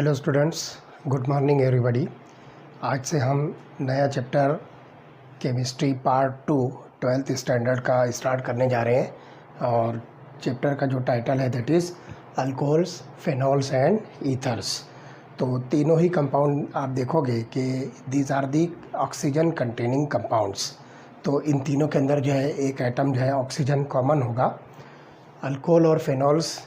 Hello students, good morning everybody. आज से हम नया chapter chemistry part 2 twelfth standard का स्टार्ट करने जा रहे हैं और चैप्टर का जो टाइटल है that is alcohols, phenols and ethers. तो तीनों ही कंपाउंड आप देखोगे कि these are the oxygen containing compounds. तो इन तीनों के अंदर जो है एक एटम जो है ऑक्सीजन कॉमन होगा। अल्कोहल और फेनॉल्स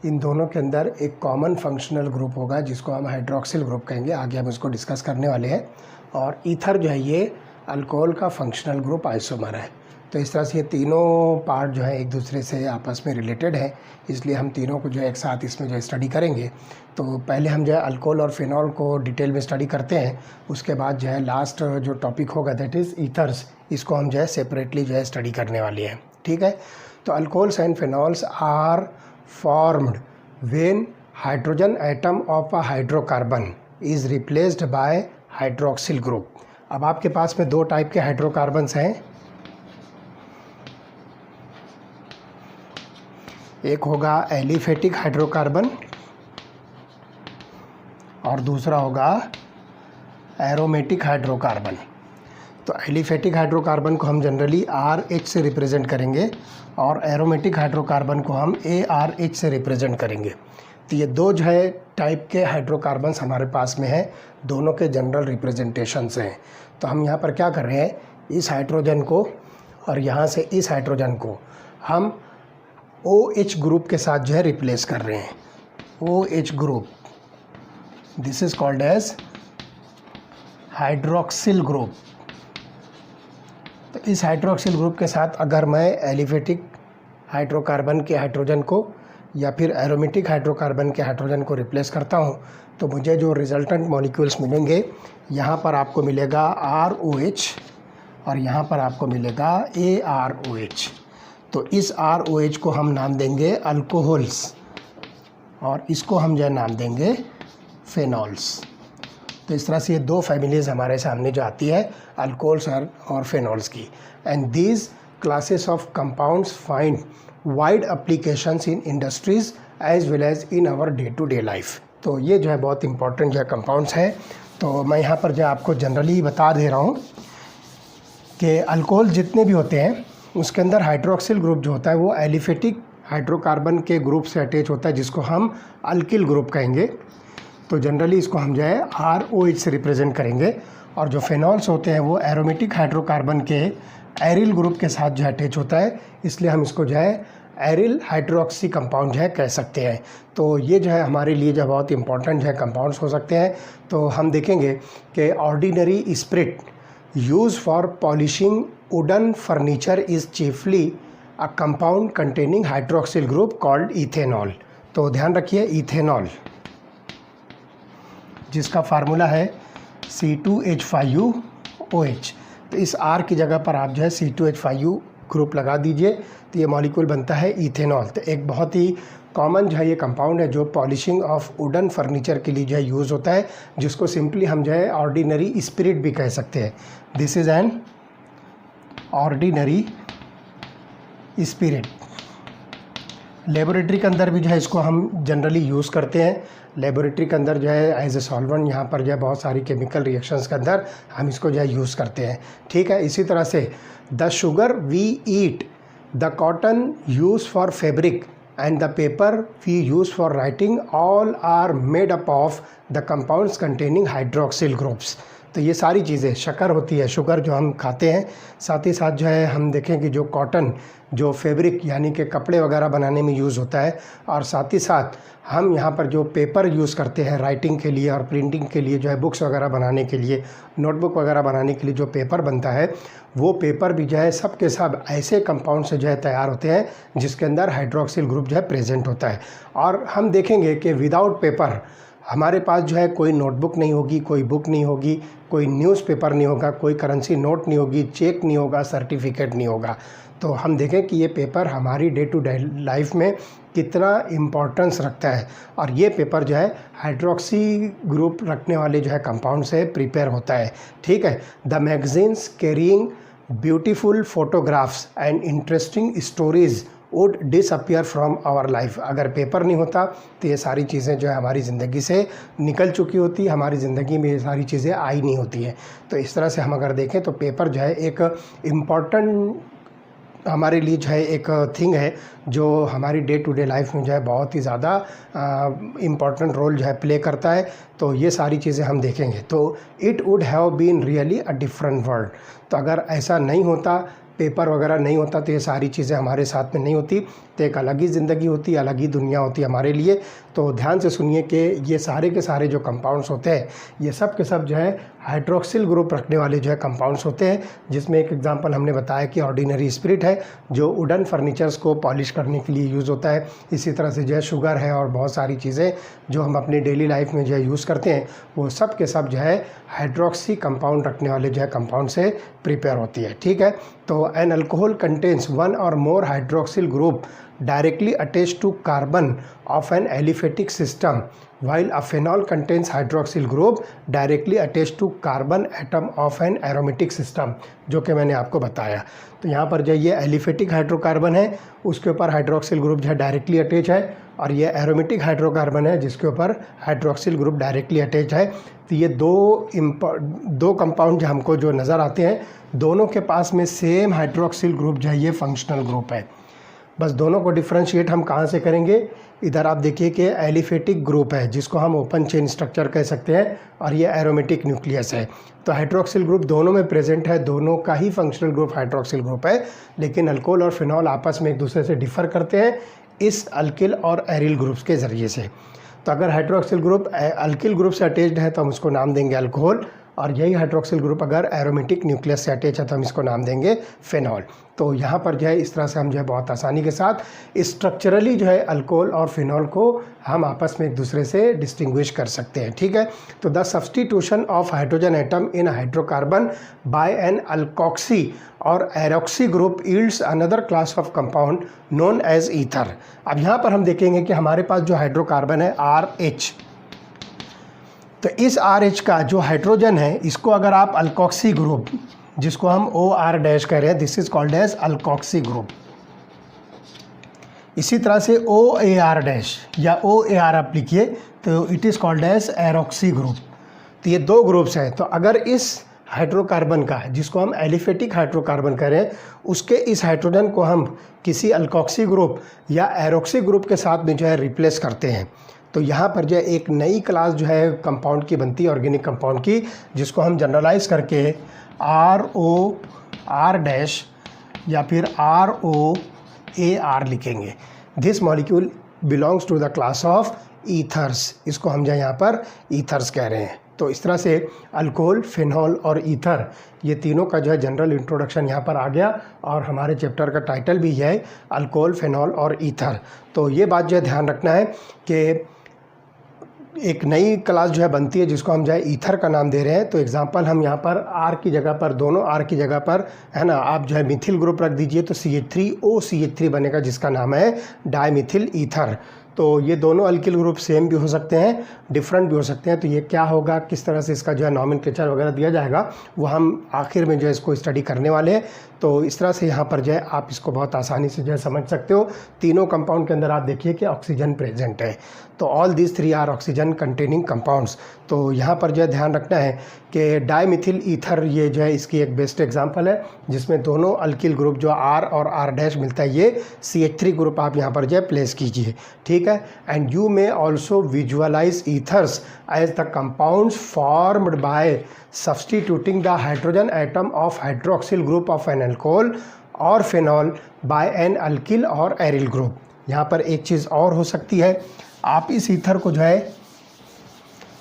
इन दोनों के अंदर एक कॉमन फंक्शनल ग्रुप होगा जिसको हम हाइड्रोक्सिल ग्रुप कहेंगे। आगे हम इसको डिस्कस करने वाले हैं। और ईथर जो है ये अल्कोहल का फंक्शनल ग्रुप आइसोमर है। तो इस तरह से ये तीनों पार्ट जो है एक दूसरे से आपस में रिलेटेड है, इसलिए हम तीनों को जो है एक साथ इसमें जो है स्टडी करेंगे। तो पहले हम जो है अल्कोहल और फेनॉल को डिटेल में स्टडी करते हैं, उसके बाद जो है लास्ट जो टॉपिक होगा दैट इज़ ईथर्स, इसको हम जो है सेपरेटली जो है स्टडी करने वाले हैं। ठीक है। तो alcohols and phenols are formed when hydrogen atom of a hydrocarbon is replaced by hydroxyl group। अब आपके पास में दो टाइप के हाइड्रोकार्बन्स हैं, एक होगा एलिफेटिक हाइड्रोकार्बन और दूसरा होगा एरोमेटिक हाइड्रोकार्बन। तो एलिफेटिक हाइड्रोकार्बन को हम जनरली RH से रिप्रेजेंट करेंगे और एरोमेटिक हाइड्रोकार्बन को हम ARH से रिप्रेजेंट करेंगे। तो ये दो जो है टाइप के हाइड्रोकार्बन्स हमारे पास में हैं, दोनों के जनरल रिप्रेजेंटेशंस हैं। तो हम यहाँ पर क्या कर रहे हैं, इस हाइड्रोजन को और यहाँ से इस हाइड्रोजन को हम OH ग्रुप के साथ जो है रिप्लेस कर रहे हैं। OH group, this is called as hydroxyl group. तो इस हाइड्रोक्सिल ग्रुप के साथ अगर मैं एलिफेटिक हाइड्रोकार्बन के हाइड्रोजन को या फिर एरोमेटिक हाइड्रोकार्बन के हाइड्रोजन को रिप्लेस करता हूं, तो मुझे जो रिजल्टेंट मॉलिक्यूल्स मिलेंगे, यहाँ पर आपको मिलेगा ROH और यहाँ पर आपको मिलेगा AROH। तो इस ROH को हम नाम देंगे अल्कोहल्स और इसको हम जो नाम देंगे फेनॉल्स। तो इस तरह से ये दो फैमिलीज़ हमारे सामने जो आती है अल्कोहल्स और फेनॉल्स की। And these classes of compounds find wide applications in industries as well as in our day to day life. तो ये जो है बहुत इंपॉर्टेंट जो है कंपाउंड्स हैं। तो मैं यहाँ पर जो आपको जनरली बता दे रहा हूँ कि अल्कोहल जितने भी होते हैं उसके अंदर हाइड्रोक्सिल ग्रुप जो होता है वो एलिफेटिक हाइड्रोकार्बन के ग्रुप से अटैच होता है जिसको हम अल्किल ग्रुप कहेंगे। तो जनरली इसको हम जो है ROH से रिप्रेजेंट करेंगे। और जो फेनॉल्स होते हैं वो एरोमेटिक हाइड्रोकार्बन के एरिल ग्रुप के साथ जो अटैच होता है, इसलिए हम इसको जो है एरिल हाइड्रोक्सी कंपाउंड जो है कह सकते हैं। तो ये जो है हमारे लिए जो बहुत इंपॉर्टेंट जो है कंपाउंड्स हो सकते हैं। तो हम देखेंगे कि ordinary spirit use for polishing wooden furniture is chiefly a compound containing hydroxyl group called ethanol. तो ध्यान रखिए, इथेनॉल जिसका फार्मूला है C2H5OH। तो इस R की जगह पर आप जो है C2H5 ग्रुप लगा दीजिए, तो ये मॉलिक्यूल बनता है इथेनॉल। तो एक बहुत ही कॉमन जो है ये कंपाउंड है जो पॉलिशिंग ऑफ वुडन फर्नीचर के लिए जो है यूज़ होता है, जिसको सिंपली हम जो है ऑर्डिनरी स्पिरिट भी कह सकते हैं। This is an ordinary spirit. Laboratory के अंदर भी जो है इसको हम जनरली यूज़ करते हैं। लेबोरेटरी के अंदर जो है एज ए सॉल्वेंट, यहाँ पर जो है बहुत सारी केमिकल रिएक्शंस के अंदर हम इसको जो है यूज़ करते हैं। ठीक है। इसी तरह से the sugar we eat, the cotton use for fabric and the paper we use for writing all are made up of the compounds containing hydroxyl groups. तो ये सारी चीज़ें, शक्कर होती है, शुगर जो हम खाते हैं, साथ ही साथ जो है हम देखें कि जो कॉटन, जो फैब्रिक यानी कि कपड़े वगैरह बनाने में यूज़ होता है, और साथ ही साथ हम यहाँ पर जो पेपर यूज़ करते हैं राइटिंग के लिए और प्रिंटिंग के लिए, जो है बुक्स वगैरह बनाने के लिए, नोटबुक वगैरह बनाने के लिए जो पेपर बनता है, वो पेपर भी जो है सब के सब ऐसे कंपाउंड से जो है तैयार होते हैं जिसके अंदर हाइड्रोक्सिल ग्रुप जो है प्रेजेंट होता है। और हम देखेंगे कि विदाउट पेपर हमारे पास जो है कोई नोटबुक नहीं होगी, कोई बुक नहीं होगी, कोई न्यूज़पेपर नहीं होगा, कोई करेंसी नोट नहीं होगी, चेक नहीं होगा, सर्टिफिकेट नहीं होगा। तो हम देखें कि ये पेपर हमारी डे टू डे लाइफ में कितना इम्पोर्टेंस रखता है। और ये पेपर जो है हाइड्रोक्सी ग्रुप रखने वाले जो है कंपाउंड से प्रिपेयर होता है। ठीक है। The magazines carrying beautiful photographs and interesting stories would disappear from our life. अगर पेपर नहीं होता तो ये सारी चीज़ें जो है हमारी ज़िंदगी से निकल चुकी होती, हमारी ज़िंदगी में ये सारी चीज़ें आई नहीं होती हैं। तो इस तरह से हम अगर देखें तो पेपर जो है एक इम्पॉर्टेंट हमारे लिए जो है एक थिंग है जो हमारी डे टू डे लाइफ में जो है बहुत ही ज़्यादा इम्पॉर्टेंट रोल जो है प्ले करता है। तो ये सारी चीज़ें हम देखेंगे। तो it would have been really a different world. तो अगर ऐसा नहीं होता, पेपर वगैरह नहीं होता, तो ये सारी चीज़ें हमारे साथ में नहीं होती, तो एक अलग ही ज़िंदगी होती, अलग ही दुनिया होती हमारे लिए। तो ध्यान से सुनिए कि ये सारे के सारे जो कंपाउंड्स होते हैं ये सब के सब जो है हाइड्रोक्सिल ग्रुप रखने वाले जो है कंपाउंड्स होते हैं, जिसमें एक एग्जांपल हमने बताया कि ऑर्डिनरी स्पिरिट है जो वुडन फर्नीचर्स को पॉलिश करने के लिए यूज़ होता है। इसी तरह से जो है शुगर है और बहुत सारी चीज़ें जो हम अपनी डेली लाइफ में जो है यूज़ करते हैं वो सब के सब जो है हाइड्रोक्सी कंपाउंड रखने वाले जो है कंपाउंड से प्रिपेयर होती है। ठीक है। तो an alcohol contains one or more hydroxyl group directly attached to carbon of an aliphatic system, while a phenol contains hydroxyl group directly attached to carbon atom of an aromatic system, जो कि मैंने आपको बताया। तो यहाँ पर जो ये एलिफेटिक हाइड्रोकार्बन है उसके ऊपर हाइड्रोक्सिल ग्रुप जो है डायरेक्टली अटैच है, और ये एरोमेटिक हाइड्रोकार्बन है जिसके ऊपर हाइड्रोक्सिल ग्रुप डायरेक्टली अटैच है। तो ये दो कंपाउंड जो हमको जो नज़र आते हैं दोनों के पास में सेम हाइड्रोक्सिल ग्रुप जो है ये फंक्शनल ग्रुप है। बस दोनों को डिफ्रेंशिएट हम कहाँ से करेंगे, इधर आप देखिए कि एलिफेटिक ग्रुप है जिसको हम ओपन चेन स्ट्रक्चर कह सकते हैं, और ये एरोमेटिक न्यूक्लियस है। तो हाइड्रोक्सिल ग्रुप दोनों में प्रेजेंट है, दोनों का ही फंक्शनल ग्रुप हाइड्रोक्सिल ग्रुप है, लेकिन अल्कोहल और फिनॉल आपस में एक दूसरे से डिफ़र करते हैं इस अल्किल और एरिल ग्रुप्स के ज़रिए से। तो अगर हाइड्रोक्सिल ग्रुप अल्किल ग्रुप से अटैच्ड है तो हम उसको नाम देंगे अल्कोहल, और यही हाइड्रोक्सिल ग्रुप अगर एरोमेटिक न्यूक्लियस से अटैच है तो हम इसको नाम देंगे फिनॉल। तो यहाँ पर जो है इस तरह से हम जो है बहुत आसानी के साथ स्ट्रक्चरली जो है अल्कोहल और फिनॉल को हम आपस में एक दूसरे से डिस्टिंग्विश कर सकते हैं। ठीक है। तो the substitution of hydrogen atom in hydrocarbon by an alkoxy or aryloxy group yields another class of compound known as ether. अब यहाँ पर हम देखेंगे कि हमारे पास जो हाइड्रोकार्बन है RH, तो इस RH का जो हाइड्रोजन है इसको अगर आप अल्कोक्सी ग्रुप, जिसको हम OR- कह रहे हैं, this is called as alkoxy group. इसी तरह से OAR- या OAR आप लिखिए तो it is called as aryloxy group. तो ये दो ग्रुप्स हैं। तो अगर इस हाइड्रोकार्बन का, जिसको हम एलिफेटिक हाइड्रोकार्बन कह रहे हैं, उसके इस हाइड्रोजन को हम किसी अल्कोक्सी ग्रुप या एरोक्सी ग्रुप के साथ में जो है रिप्लेस करते हैं, तो यहाँ पर जो है एक नई क्लास जो है कंपाउंड की बनती है, ऑर्गेनिक कंपाउंड की, जिसको हम जनरलाइज करके ROR- या फिर ROAR लिखेंगे। This molecule belongs to the class of ethers. इसको हम जो यहाँ पर ईथर्स कह रहे हैं। तो इस तरह से अल्कोहल, फिनॉल और ईथर, ये तीनों का जो है जनरल इंट्रोडक्शन यहाँ पर आ गया, और हमारे चैप्टर का टाइटल भी है अल्कोहल, फिनॉल और ईथर। तो ये बात जो है ध्यान रखना है कि एक नई क्लास जो है बनती है जिसको हम जो है ईथर का नाम दे रहे हैं। तो एग्जांपल हम यहाँ पर R की जगह पर, दोनों R की जगह पर है ना, आप जो है मिथिल ग्रुप रख दीजिए तो CH3OCH3 बनेगा, जिसका नाम है डायमिथिल ईथर। तो ये दोनों अल्किल ग्रुप सेम भी हो सकते हैं, डिफरेंट भी हो सकते हैं। तो ये क्या होगा, किस तरह से इसका जो है नॉमेनक्लेचर वगैरह दिया जाएगा, वो हम आखिर में जो है इसको स्टडी करने वाले हैं। तो इस तरह से यहाँ पर जो है आप इसको बहुत आसानी से जो है समझ सकते हो। तीनों कंपाउंड के अंदर आप देखिए कि ऑक्सीजन प्रेजेंट है। तो all these 3 are oxygen containing compounds. तो यहाँ पर जो है ध्यान रखना है कि डायमिथिल ईथर ये जो है इसकी एक बेस्ट एग्जांपल है, जिसमें दोनों अल्किल ग्रुप जो R और R- मिलता है, ये CH3 ग्रुप आप यहाँ पर जो है प्लेस कीजिए। ठीक है। And you may also visualise ethers as the compounds formed by substituting the hydrogen atom of hydroxyl group of an alcohol और फिनॉल बाय एन अल्किल और एरिल ग्रुप। यहाँ पर एक चीज़ और हो सकती है, आप इस ईथर को जो है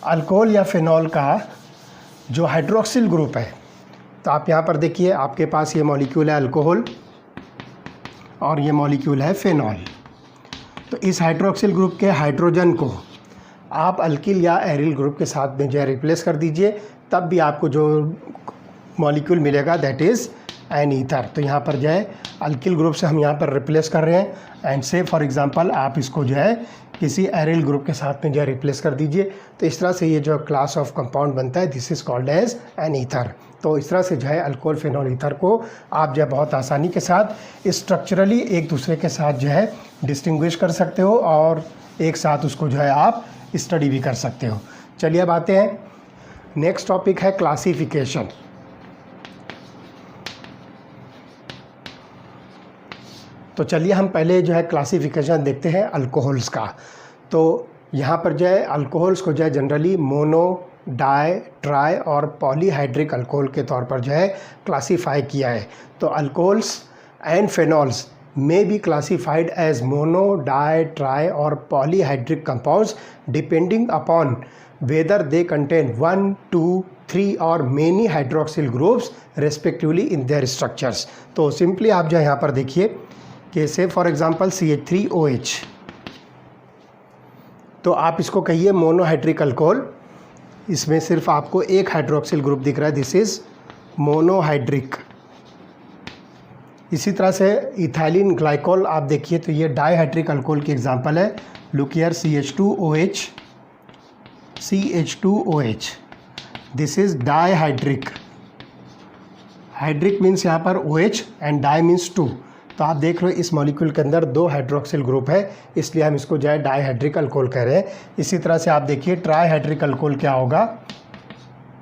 अल्कोहल या फिनॉल का जो हाइड्रोक्सिल ग्रुप है, तो आप यहाँ पर देखिए आपके पास ये मॉलिक्यूल है अल्कोहल और ये मॉलिक्यूल है फिनॉल। तो इस हाइड्रोक्सिल ग्रुप के हाइड्रोजन को आप अल्किल या एरिल ग्रुप के साथ में जो है रिप्लेस कर दीजिए, तब भी आपको जो मॉलिक्यूल मिलेगा दैट इज़ एन ईथर। तो यहाँ पर जो है अल्किल ग्रुप से हम यहाँ पर रिप्लेस कर रहे हैं, एंड से फॉर एग्जांपल आप इसको जो है किसी एरिल ग्रुप के साथ में जो है रिप्लेस कर दीजिए। तो इस तरह से ये जो क्लास ऑफ कंपाउंड बनता है, this is called as an ether. तो इस तरह से जो है अल्कोहल फिनॉल ईथर को आप जो है बहुत आसानी के साथ स्ट्रक्चरली एक दूसरे के साथ जो है डिस्टिंग्विश कर सकते हो और एक साथ उसको जो है आप स्टडी भी कर सकते हो। चलिए अब आते हैं, नेक्स्ट टॉपिक है क्लासिफिकेशन। तो चलिए हम पहले जो है क्लासिफिकेशन देखते हैं अल्कोहल्स का। तो यहाँ पर जो है अल्कोहल्स को जो है जनरली मोनो, डाई, ट्राई और पॉलीहाइड्रिक अल्कोहल के तौर पर जो है क्लासीफाई किया है। तो alcohols and phenols may be classified as mono, di, tri or polyhydric compounds depending upon whether they contain 1, 2, 3 or many hydroxyl groups respectively in their structures। तो सिंपली आप जो यहाँ पर देखिए कि से फॉर एग्जांपल CH3OH, तो आप इसको कहिए मोनोहाइड्रिक अल्कोहल। इसमें सिर्फ आपको एक हाइड्रोक्सिल ग्रुप दिख रहा है, दिस इज़ मोनोहाइड्रिक। इसी तरह से इथाइलिन ग्लाइकोल आप देखिए तो ये डाईहाइड्रिक अल्कोहल की एग्जांपल है। Look here CH2OH, CH2OH, this is dihydric. Hydric means यहाँ पर OH एंड डाई मीन्स 2। तो आप देख रहे हो इस मॉलिक्यूल के अंदर 2 हाइड्रोक्सिल ग्रुप है, इसलिए हम इसको जो है डाईहाइड्रिक अल्कोहल कह रहे हैं। इसी तरह से आप देखिए ट्राईहाइड्रिक अल्कोहल क्या होगा,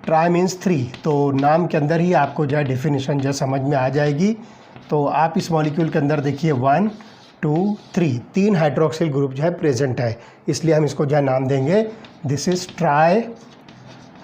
ट्राई मीन्स 3। तो नाम के अंदर ही आपको जो है डेफिनेशन जो समझ में आ जाएगी। तो आप इस मॉलिक्यूल के अंदर देखिए 1, 2, 3 हाइड्रोक्सिल ग्रुप जो है प्रेजेंट है, इसलिए हम इसको जो है नाम देंगे this is try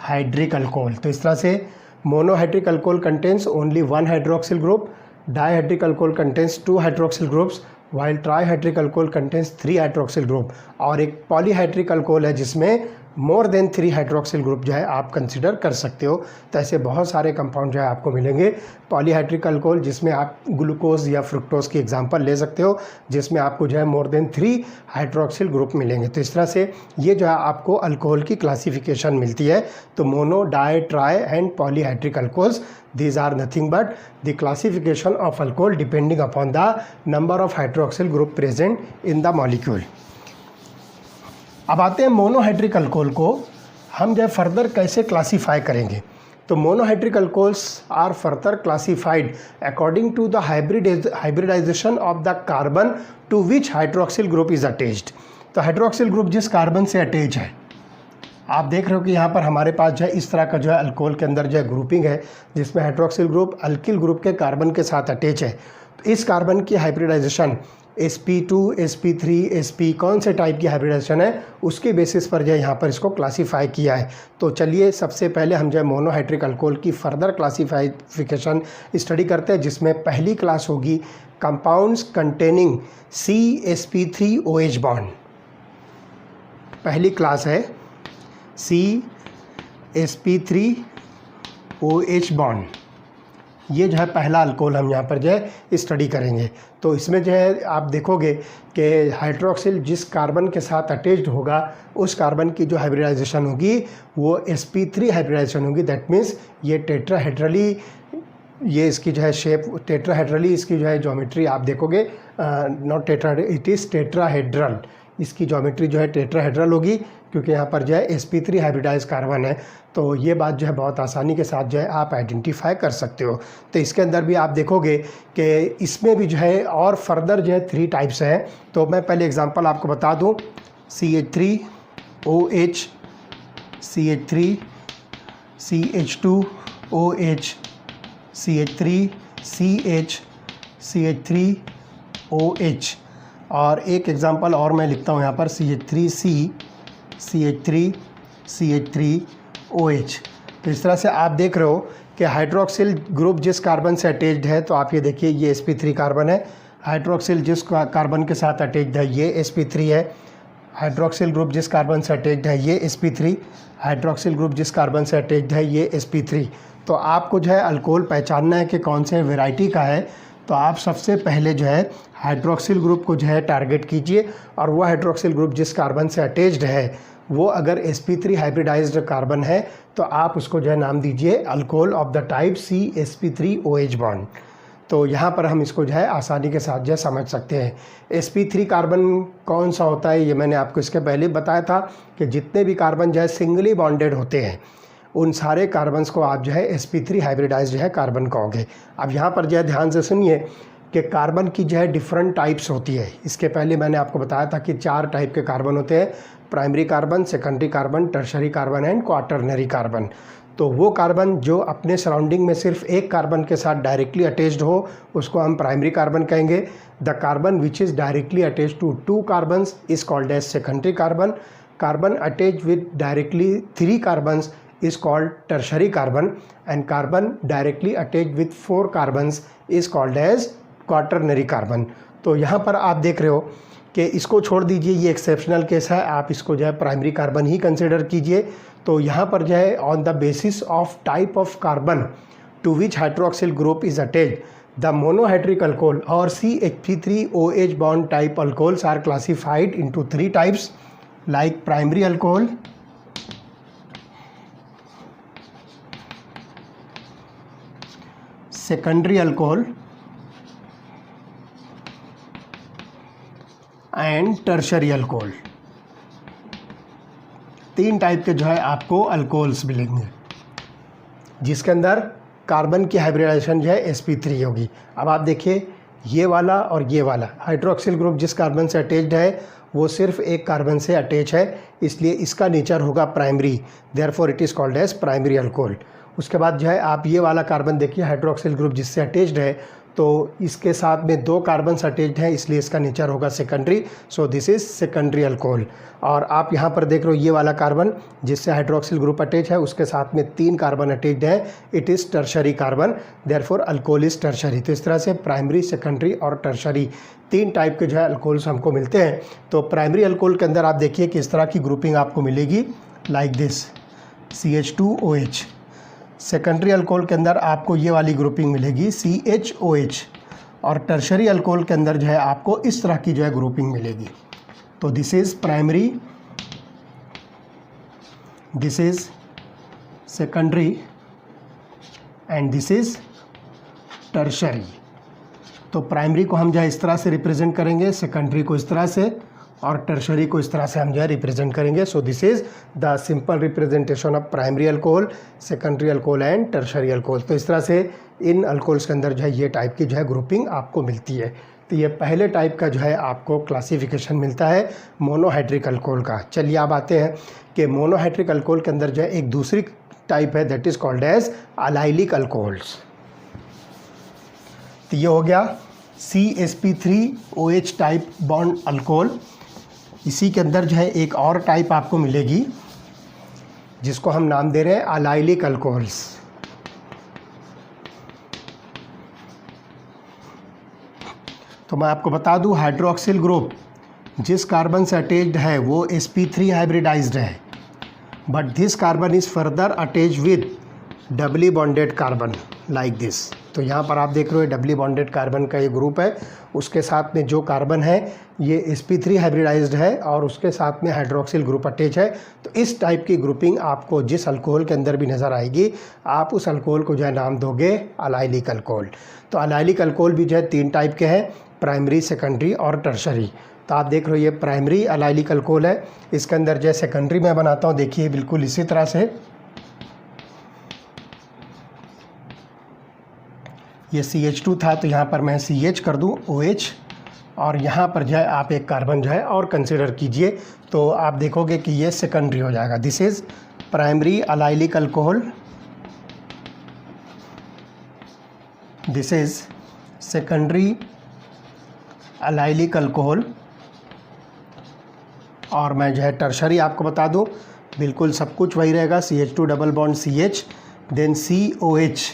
hydric alcohol. तो इस तरह से monohydric alcohol contains only 1 hydroxyl group, dihydric alcohol contains 2 hydroxyl groups, while trihydric alcohol contains 3 hydroxyl group. और एक पॉलीहाइड्रिक अल्कोहल है जिसमें मोर देन 3 हाइड्रोक्सिल ग्रुप जो है आप कंसिडर कर सकते हो। तो ऐसे बहुत सारे कंपाउंड जो है आपको मिलेंगे। पॉलीहाइड्रिक अल्कोहल जिसमें आप ग्लूकोज या फ्रुक्टोज की एग्जांपल ले सकते हो, जिसमें आपको जो है मोर देन 3 हाइड्रोक्सिल ग्रुप मिलेंगे। तो इस तरह से ये जो है आपको अल्कोहल की क्लासिफिकेशन मिलती है। तो mono, di, tri and polyhydric alcohols, these are nothing but the classification of alcohol depending upon the number of hydroxyl group present in the molecule। अब आते हैं मोनोहाइड्रिक अल्कोहल को हम जो फर्दर कैसे क्लासीफाई करेंगे। तो monohydric alcohols are further classified according to the hybridisation of the carbon to which hydroxyl group is attached. तो हाइड्रोक्सिल ग्रुप जिस कार्बन से अटैच है, आप देख रहे हो कि यहाँ पर हमारे पास जो है इस तरह का जो है अल्कोहल के अंदर जो है ग्रुपिंग है, जिसमें हाइड्रोक्सिल ग्रुप अल्किल ग्रुप के कार्बन के साथ अटैच है। तो इस कार्बन की हाइब्रिडाइजेशन sp2, sp3, sp कौन से टाइप की हाइब्रिडाइजेशन है उसके बेसिस पर जो है यहाँ पर इसको क्लासीफाई किया है। तो चलिए सबसे पहले हम जो है मोनोहाइड्रिक अल्कोहल की फर्दर क्लासीफिकेशन स्टडी करते हैं, जिसमें पहली क्लास होगी कंपाउंड्स कंटेनिंग CsP3OH बॉन्ड। पहली क्लास है CsP3OH बॉन्ड। ये जो है पहला अल्कोहल हम यहाँ पर जो है स्टडी करेंगे। तो इसमें जो है आप देखोगे कि हाइड्रोक्सिल जिस कार्बन के साथ अटैच्ड होगा उस कार्बन की जो हाइब्रिडाइजेशन होगी वो sp3 हाइब्रिडाइजेशन होगी। दैट मीन्स ये टेट्राहेड्रली, ये इसकी जो है शेप टेट्राहेड्रली, इसकी जो है ज्योमेट्री आप देखोगे, not tetra, it is tetrahedral. इसकी ज्योमेट्री जो है टेट्राहेड्रल होगी क्योंकि यहाँ पर जो है sp3 हाइब्रिडाइज कार्बन है। तो ये बात जो है बहुत आसानी के साथ जो है आप आइडेंटिफाई कर सकते हो। तो इसके अंदर भी आप देखोगे कि इसमें भी जो है और फर्दर जो है 3 टाइप्स हैं। तो मैं पहले एग्जांपल आपको बता दूं, CH3OH, CH3, CH2OH, CH3CH, CH3OH, और एक एग्जांपल और मैं लिखता हूँ यहाँ पर CH3C, CH3, CH3OH। तो इस तरह से आप देख रहे हो कि हाइड्रोक्सिल ग्रुप जिस कार्बन से अटैच्ड है, तो आप ये देखिए ये sp3 कार्बन है। हाइड्रोक्सिल जिस कार्बन के साथ अटैच्ड है ये sp3 है। हाइड्रोक्सिल ग्रुप जिस कार्बन से अटैच्ड है ये sp3। हाइड्रोक्सिल ग्रुप जिस कार्बन से अटैच्ड है ये sp3। तो आपको जो है अल्कोहल पहचानना है कि कौन से वैरायटी का है। तो आप सबसे पहले जो है हाइड्रोक्सिल ग्रुप को जो है टारगेट कीजिए, और वो हाइड्रोक्सिल ग्रुप जिस कार्बन से अटैच्ड है वो अगर sp3 हाइब्रिडाइज्ड कार्बन है तो आप उसको जो है नाम दीजिए alcohol of the type CsP3OH bond. तो यहाँ पर हम इसको जो है आसानी के साथ जो है समझ सकते हैं। sp3 कार्बन कौन सा होता है, ये मैंने आपको इसके पहले बताया था कि जितने भी कार्बन जो है सिंगली बॉन्डेड होते हैं उन सारे कार्बन्स को आप जो है sp3 हाइब्रिडाइज्ड जो है कार्बन कहोगे। अब यहाँ पर जो है ध्यान से सुनिए कि कार्बन की जो है डिफरेंट टाइप्स होती है। इसके पहले मैंने आपको बताया था कि 4 टाइप के कार्बन होते हैं, primary carbon, secondary carbon, tertiary carbon and quaternary carbon. तो वो कार्बन जो अपने सराउंडिंग में सिर्फ एक कार्बन के साथ डायरेक्टली अटैच्ड हो उसको हम प्राइमरी कार्बन कहेंगे। The carbon which is directly attached to 2 carbons is called as secondary carbon. Carbon attached with directly 3 carbons is called tertiary carbon and carbon directly attached with 4 carbons is called as quaternary carbon। तो यहाँ पर आप देख रहे हो कि इसको छोड़ दीजिए, ये एक्सेप्शनल केस है, आप इसको जो है प्राइमरी कार्बन ही कंसिडर कीजिए। तो यहाँ पर जो है on the basis of type of carbon to which hydroxyl group is attached the monohydric alcohol और CH3OH bond type alcohols are classified into 3 types like primary alcohol, secondary alcohol and tertiary alcohol. 3 type के जो है आपको alcohols मिलेंगे जिसके अंदर carbon की hybridisation जो है sp3 होगी। अब आप देखिए ये वाला और ये वाला हाइड्रोक्सिल ग्रुप जिस कार्बन से अटैच्ड है वो सिर्फ एक कार्बन से अटैच है, इसलिए इसका नेचर होगा primary, therefore it is called as primary alcohol. उसके बाद जो है आप ये वाला कार्बन देखिए हाइड्रोक्सिल ग्रुप जिससे अटैच्ड है तो इसके साथ में 2 कार्बन अटैच्ड हैं, इसलिए इसका नेचर होगा secondary, so this is secondary alcohol. और आप यहाँ पर देख रहे हो ये वाला कार्बन जिससे हाइड्रोक्सिल ग्रुप अटैच है उसके साथ में 3 कार्बन अटैच्ड है, it is tertiary carbon, therefore alcohol is tertiary. तो इस तरह से प्राइमरी, सेकेंडरी और टर्शरी 3 टाइप के जो है अल्कोहल्स हमको मिलते हैं। तो प्राइमरी अल्कोहल के अंदर आप देखिए कि इस तरह की ग्रुपिंग आपको मिलेगी like this CH2OH। Secondary alcohol के अंदर आपको ये वाली ग्रुपिंग मिलेगी CHOH और टर्शरी अल्कोहल के अंदर जो है आपको इस तरह की जो है ग्रुपिंग मिलेगी। तो this is primary, this is secondary and this is tertiary. तो प्राइमरी को हम जो है इस तरह से रिप्रेजेंट करेंगे, सेकेंडरी को इस तरह से और टर्शरी को इस तरह से हम जो है रिप्रेजेंट करेंगे। सो this is the simple representation of primary alcohol, secondary alcohol and tertiary alcohol. तो इस तरह से इन अल्कोहल्स के अंदर जो है ये टाइप की जो है ग्रुपिंग आपको मिलती है। तो ये पहले टाइप का जो है आपको क्लासिफिकेशन मिलता है मोनोहाइड्रिक अल्कोहल का। चलिए अब आते हैं कि मोनोहाइड्रिक अल्कोहल के अंदर जो है एक दूसरी टाइप है that is called as allylic alcohols. तो ये हो गया CsP3OH टाइप बॉन्ड अल्कोहल। इसी के अंदर जो है एक और टाइप आपको मिलेगी जिसको हम नाम दे रहे हैं अलाइलिक अल्कोहल्स। तो मैं आपको बता दूं हाइड्रोक्सिल ग्रुप जिस कार्बन से अटैच्ड है वो sp3 हाइब्रिडाइज्ड है, but this carbon is further attached with Dabali bonded carbon like this. तो यहाँ पर आप देख रहे हो डबली बॉन्डेड कार्बन का ये ग्रुप है, उसके साथ में जो कार्बन है ये sp3 हाइब्रिडाइज्ड है और उसके साथ में हाइड्रोक्सिल ग्रुप अटैच है। तो इस टाइप की ग्रुपिंग आपको जिस अल्कोहल के अंदर भी नज़र आएगी आप उस अल्कोहल को जो है नाम दोगे अलाइलिक अल्कोहल। तो अलाइलिक अल्कोहल भी जो है 3 टाइप के हैं, प्राइमरी, सेकेंडरी और टर्शरी। तो आप देख रहे हो ये प्राइमरी अलाइलिक अल्कोहल है, इसके अंदर जो है सेकेंडरी मैं बनाता हूँ, देखिए बिल्कुल इसी तरह से ये CH2 था तो यहाँ पर मैं CH कर दूँ OH और यहाँ पर जो है आप एक कार्बन जो है और कंसिडर कीजिए तो आप देखोगे कि ये सेकेंडरी हो जाएगा। This is primary allylic alcohol, this is secondary allylic alcohol और मैं जो है टर्शरी आपको बता दूँ बिल्कुल सब कुछ वही रहेगा, CH2 double bond CH then COH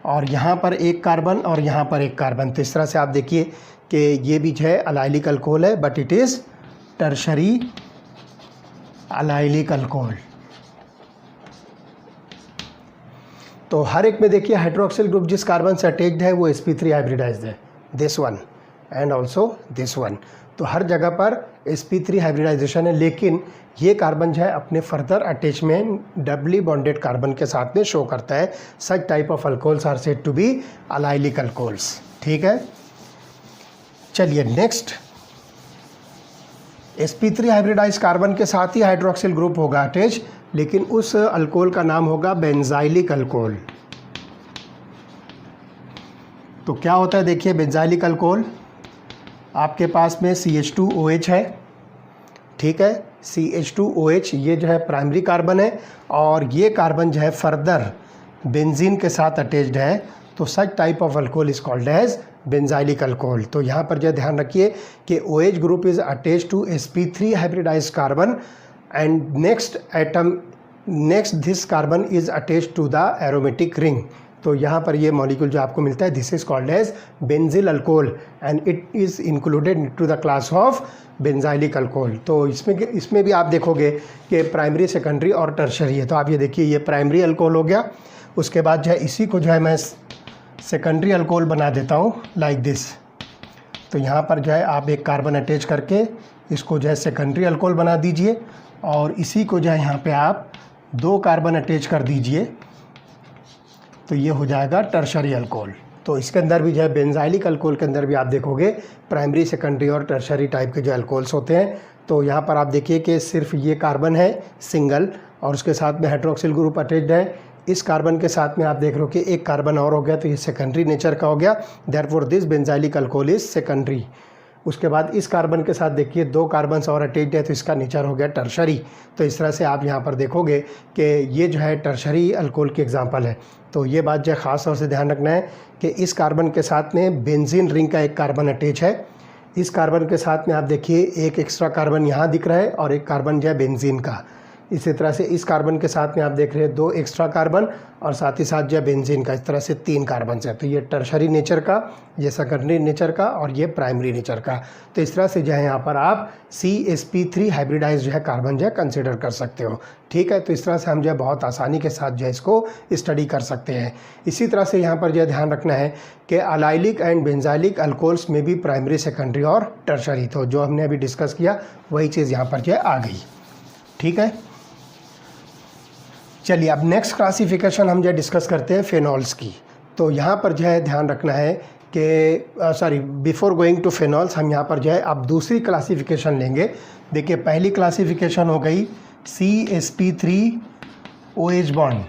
और यहाँ पर एक कार्बन और यहाँ पर एक कार्बन। तो इस तरह से आप देखिए कि ये भी जो है अलाइलिक अल्कोहल है but it is tertiary allylic alcohol. तो हर एक में देखिए हाइड्रोक्सिल ग्रुप जिस कार्बन से अटैच्ड है वो sp3 हाइब्रिडाइज्ड है, this one and also this one. तो हर जगह पर sp3 हाइब्रिडाइजेशन है, लेकिन ये कार्बन जो है अपने further attachment doubly bonded carbon के साथ में शो करता है। Such type of alcohols are said to be allylic alcohols. ठीक है, चलिए नेक्स्ट, sp3 हाइब्रिडाइज कार्बन के साथ ही हाइड्रोक्सिल ग्रुप होगा अटैच, लेकिन उस अल्कोहल का नाम होगा बेंजाइलिक अल्कोहल। तो क्या होता है देखिए, बेंजाइलिक अल्कोहल आपके पास में CH2OH है। ठीक है, CH2OH ये जो है प्राइमरी कार्बन है, और ये कार्बन जो है फर्दर बेंजीन के साथ अटैच्ड है। तो such type of alcohol is called as benzylic alcohol. तो यहाँ पर जो ध्यान रखिए कि OH group is attached to sp3 hybridise carbon, and next this carbon is attached to the aromatic ring. तो यहाँ पर ये मॉलिक्यूल जो आपको मिलता है, this is called as benzyl alcohol, and it is included to the class of benzylic alcohol. तो इसमें भी आप देखोगे कि प्राइमरी, सेकेंडरी और टर्शरी है। तो आप ये देखिए, ये प्राइमरी अल्कोहल हो गया। उसके बाद जो है इसी को जो है मैं सेकेंडरी अल्कोहल बना देता हूँ लाइक दिस। तो यहाँ पर जो है आप एक कार्बन अटैच करके इसको जो है सेकेंडरी अल्कोहल बना दीजिए, और इसी को जो है यहाँ पे आप 2 कार्बन अटैच कर दीजिए, तो ये हो जाएगा टर्शरी अल्कोहल। तो इसके अंदर भी जो है बेंजाइलिक अल्कोहल के अंदर भी आप देखोगे प्राइमरी, सेकेंडरी और टर्शरी टाइप के जो अल्कोहल्स होते हैं। तो यहाँ पर आप देखिए कि सिर्फ ये कार्बन है सिंगल, और उसके साथ में हाइड्रोक्सिल ग्रुप अटैच्ड है। इस कार्बन के साथ में आप देख रहे हो कि एक कार्बन और हो गया, तो ये सेकेंडरी नेचर का हो गया। Therefore this benzylic alcohol is secondary. उसके बाद इस कार्बन के साथ देखिए 2 कार्बन्स और अटैच्ड है, तो इसका नेचर हो गया टर्शरी। तो इस तरह से आप यहाँ पर देखोगे कि ये जो है टर्शरी अल्कोहल की एग्जांपल है। तो ये बात जो है ख़ास तौर से ध्यान रखना है कि इस कार्बन के साथ में बेंजीन रिंग का एक कार्बन अटैच है। इस कार्बन के साथ में आप देखिए एक एक्स्ट्रा कार्बन यहाँ दिख रहा है, और एक कार्बन जो है बेंजीन का। इसी तरह से इस कार्बन के साथ में आप देख रहे हैं 2 एक्स्ट्रा कार्बन, और साथ ही साथ जो है बेंजीन का। इस तरह से 3 कार्बन है। तो ये टर्शरी नेचर का, ये सेकेंडरी नेचर का, और ये प्राइमरी नेचर का। तो इस तरह से जो है यहाँ पर आप CsP3 हाइब्रिडाइज जो है कार्बन जो है कंसिडर कर सकते हो। ठीक है, तो इस तरह से हम जो है बहुत आसानी के साथ जो है इसको स्टडी कर सकते हैं। इसी तरह से यहाँ पर जो है ध्यान रखना है कि अलाइलिक एंड बेंजाइलिक अल्कोहल्स में भी प्राइमरी, सेकेंडरी और टर्शरी, तो जो हमने अभी डिस्कस किया वही चीज़ यहाँ पर जो है आ गई। ठीक है, चलिए अब नेक्स्ट क्लासिफिकेशन हम जो डिस्कस करते हैं फेनॉल्स की। तो यहाँ पर जो है ध्यान रखना है कि बिफोर गोइंग टू फेनॉल्स, हम यहाँ पर जो है अब दूसरी क्लासिफिकेशन लेंगे। देखिए, पहली क्लासिफिकेशन हो गई CsP3OH बॉन्ड,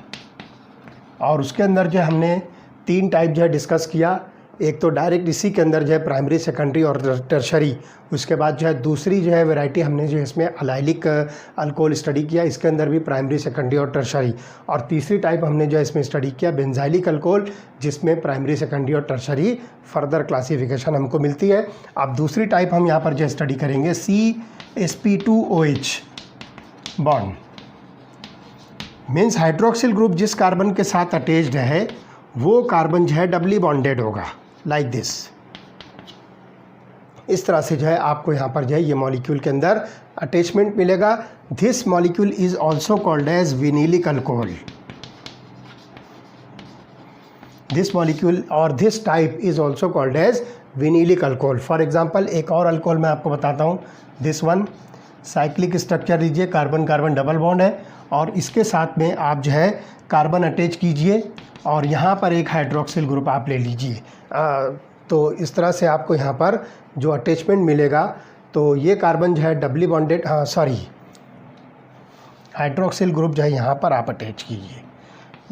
और उसके अंदर जो हमने 3 टाइप जो है डिस्कस किया। एक तो डायरेक्ट इसी के अंदर जो है प्राइमरी, सेकेंडरी और टर्शरी। उसके बाद जो है दूसरी जो है वैरायटी हमने जो इसमें अलाइलिक अल्कोहल स्टडी किया, इसके अंदर भी प्राइमरी, सेकेंडरी और टर्शरी। और तीसरी टाइप हमने जो है इसमें स्टडी किया बेंजाइलिक अल्कोहल, जिसमें प्राइमरी, सेकेंडरी और टर्शरी फर्दर क्लासिफिकेशन हमको मिलती है। अब दूसरी टाइप हम यहाँ पर जो स्टडी करेंगे CsP2OH bond, means hydroxyl group जिस कार्बन के साथ अटैच्ड है वो कार्बन जो है डबली बॉन्डेड होगा लाइक दिस। इस तरह से जो है आपको यहाँ पर जो है ये मॉलिक्यूल के अंदर अटैचमेंट मिलेगा। This molecule is also called as vinylic alcohol. This molecule or this type is also called as vinylic alcohol. For example एक और अल्कोहल मैं आपको बताता हूँ, दिस वन। साइक्लिक स्ट्रक्चर लीजिए, कार्बन कार्बन डबल बॉन्ड है, और इसके साथ में आप जो है कार्बन अटैच कीजिए, और यहाँ पर एक हाइड्रोक्सिल ग्रुप आप ले लीजिए। तो इस तरह से आपको यहाँ पर जो अटैचमेंट मिलेगा, तो ये कार्बन जो है डबली बॉन्डेड, हाइड्रोक्सिल ग्रुप जो है यहाँ पर आप अटैच कीजिए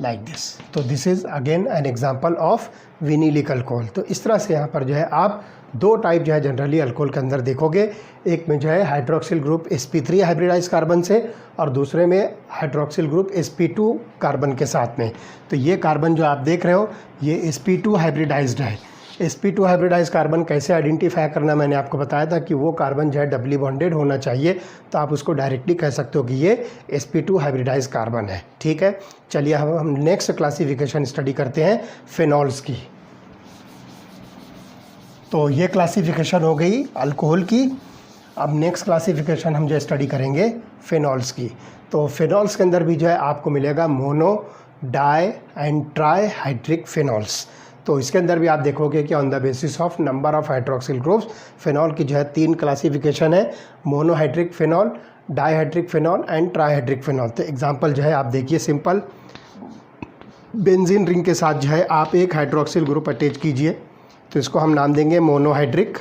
लाइक दिस। तो this is again an example of vinylic alcohol. तो इस तरह से यहाँ पर जो है आप 2 टाइप जो है जनरली अल्कोहल के अंदर देखोगे। एक में जो है hydroxyl group sp3 hybridise carbon से, और दूसरे में हाइड्रोक्सिल ग्रुप sp2 कार्बन के साथ में। तो ये कार्बन जो आप देख रहे हो ये sp2 हाइब्रिडाइज्ड है। sp2 हाइब्रिडाइज कार्बन कैसे आइडेंटिफाई करना मैंने आपको बताया था कि वो कार्बन जो है डबली बॉन्डेड होना चाहिए, तो आप उसको डायरेक्टली कह सकते हो कि ये sp2 हाइब्रिडाइज कार्बन है। ठीक है, चलिए हम नेक्स्ट क्लासिफिकेशन स्टडी करते हैं फेनॉल्स की। तो ये क्लासिफिकेशन हो गई अल्कोहल की। अब नेक्स्ट क्लासिफिकेशन हम जो स्टडी करेंगे फेनॉल्स की। तो फेनॉल्स के अंदर भी जो है आपको मिलेगा mono, di and trihydric phenols. तो तो इसके अंदर भी आप देखोगे कि on the basis of number of hydroxyl groups phenol की जो है 3 क्लासिफिकेशन है, monohydric phenol, dihydric phenol and trihydric phenol. तो एग्जांपल जो है आप देखिए, सिंपल बेंजीन रिंग के साथ जो है आप एक हाइड्रोक्सिल ग्रुप अटैच कीजिए, तो इसको हम नाम देंगे मोनोहाइड्रिक।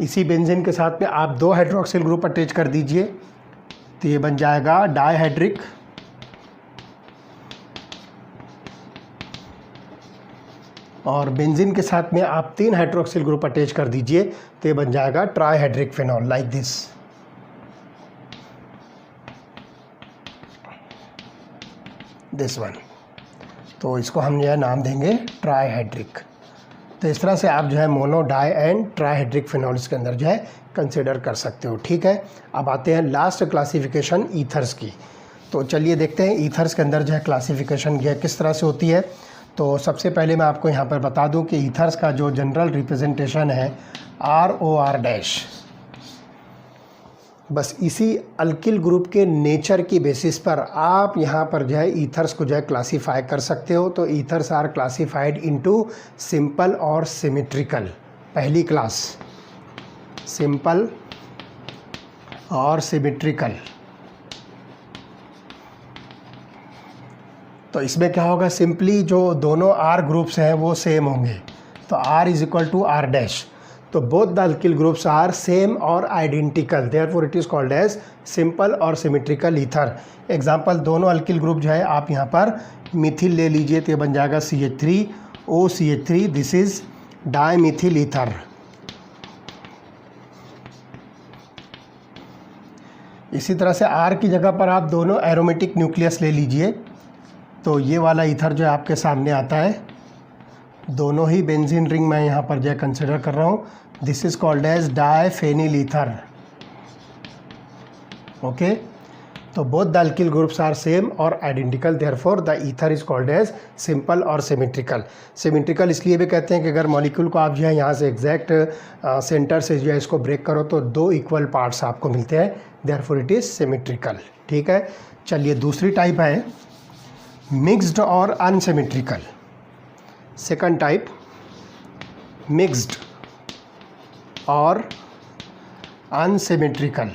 इसी बेंजीन के साथ में आप 2 हाइड्रोक्सिल ग्रुप अटैच कर दीजिए, तो ये बन जाएगा डाईहाइड्रिक। और बेंजीन के साथ में आप 3 हाइड्रोक्सिल ग्रुप अटैच कर दीजिए, तो ये बन जाएगा trihydric phenol, like this one. तो इसको हम जो है नाम देंगे ट्राईहाइड्रिक। तो इस तरह से आप जो है mono, di and trihydric phenols के अंदर जो है कंसिडर कर सकते हो। ठीक है, अब आते हैं लास्ट क्लासिफिकेशन ईथर्स की। तो चलिए देखते हैं ईथर्स के अंदर जो है क्लासिफिकेशन जो है किस तरह से होती है। तो सबसे पहले मैं आपको यहाँ पर बता दूँ कि ईथर्स का जो जनरल रिप्रेजेंटेशन है ROR-। बस इसी अल्किल ग्रुप के नेचर की बेसिस पर आप यहाँ पर जो है ईथर्स को जो है क्लासीफाई कर सकते हो। तो ethers are classified into simple और सिमेट्रिकल। पहली क्लास सिंपल और सिमेट्रिकल। तो इसमें क्या होगा, सिंपली जो दोनों R ग्रुप्स हैं वो सेम होंगे, तो R is equal to R'। तो both the alkyl groups are same और identical, therefore it is called as simple और सिमेट्रिकल ईथर। एग्जांपल, दोनों अल्किल ग्रुप जो है आप यहाँ पर मिथिल ले लीजिए, तो ये बन जाएगा CH3OCH3, दिस इज डाईमिथिल ईथर। इसी तरह से R की जगह पर आप दोनों एरोमेटिक न्यूक्लियस ले लीजिए, तो ये वाला ईथर जो है आपके सामने आता है। दोनों ही बेंजीन रिंग मैं यहाँ पर जो है कंसिडर कर रहा हूँ, this is called as diphenyl ether. Okay, तो both the alkyl groups are same और identical, therefore the ether is called as simple और सिमेट्रिकल। सिमेट्रिकल इसलिए भी कहते हैं कि अगर मॉलिक्यूल को आप जो है यहाँ से एग्जैक्ट सेंटर से जो है इसको ब्रेक करो तो 2 इक्वल पार्ट्स आपको मिलते हैं, देयरफॉर इट इज़ सिमेट्रिकल। ठीक है, चलिए दूसरी टाइप है mixed or unsymmetrical. Second type mixed or unsymmetrical,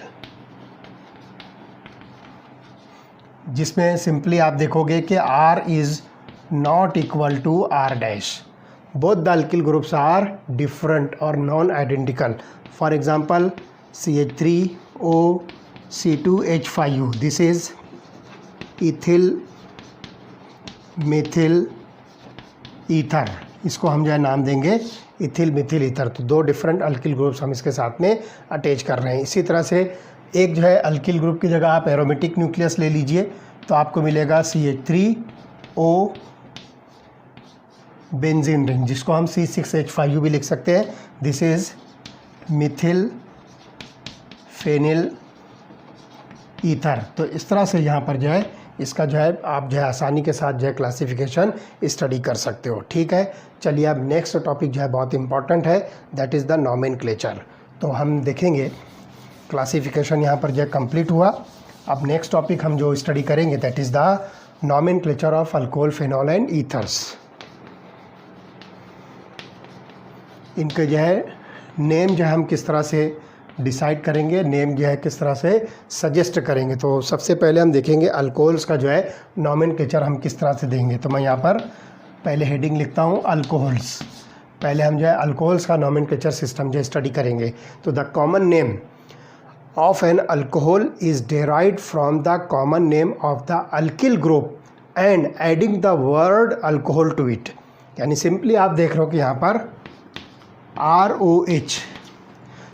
जिसमें सिंपली आप देखोगे कि R is not equal to R'। Both the alkyl groups are different और non identical. For example CH3OC2H5U, this is ethyl methyl ether. इसको हम जो है नाम देंगे इथिल मिथिल ईथर। तो 2 डिफरेंट अल्किल ग्रुप्स हम इसके साथ में अटैच कर रहे हैं। इसी तरह से एक जो है अल्किल ग्रुप की जगह आप एरोमेटिक न्यूक्लियस ले लीजिए, तो आपको मिलेगा CH3O बेंजीन रिंग, जिसको हम C6H5U भी लिख सकते हैं, this is methyl phenyl ether. तो इस तरह से यहाँ पर जो है इसका जो है आप जो है आसानी के साथ जो है क्लासिफिकेशन स्टडी कर सकते हो। ठीक है, चलिए अब नेक्स्ट टॉपिक जो है बहुत इंपॉर्टेंट है, दैट इज़ द नॉमेनक्लेचर। तो हम देखेंगे क्लासिफिकेशन यहाँ पर जो है कंप्लीट हुआ। अब नेक्स्ट टॉपिक हम जो स्टडी करेंगे that is the nomenclature of alcohol, phenol and ethers. इनके जो है नेम जो है हम किस तरह से डिसाइड करेंगे, नेम जो है किस तरह से सजेस्ट करेंगे। तो सबसे पहले हम देखेंगे अल्कोहल्स का जो है नॉमेनक्लेचर हम किस तरह से देंगे। तो मैं यहाँ पर पहले हेडिंग लिखता हूँ अल्कोहल्स। पहले हम जो है अल्कोहल्स का नॉमेनक्लेचर सिस्टम जो स्टडी करेंगे। तो the common name of an alcohol is derived from the common name of the alkyl group and adding the word alcohol to it. यानी सिंपली आप देख रहे हो कि यहाँ पर ROH,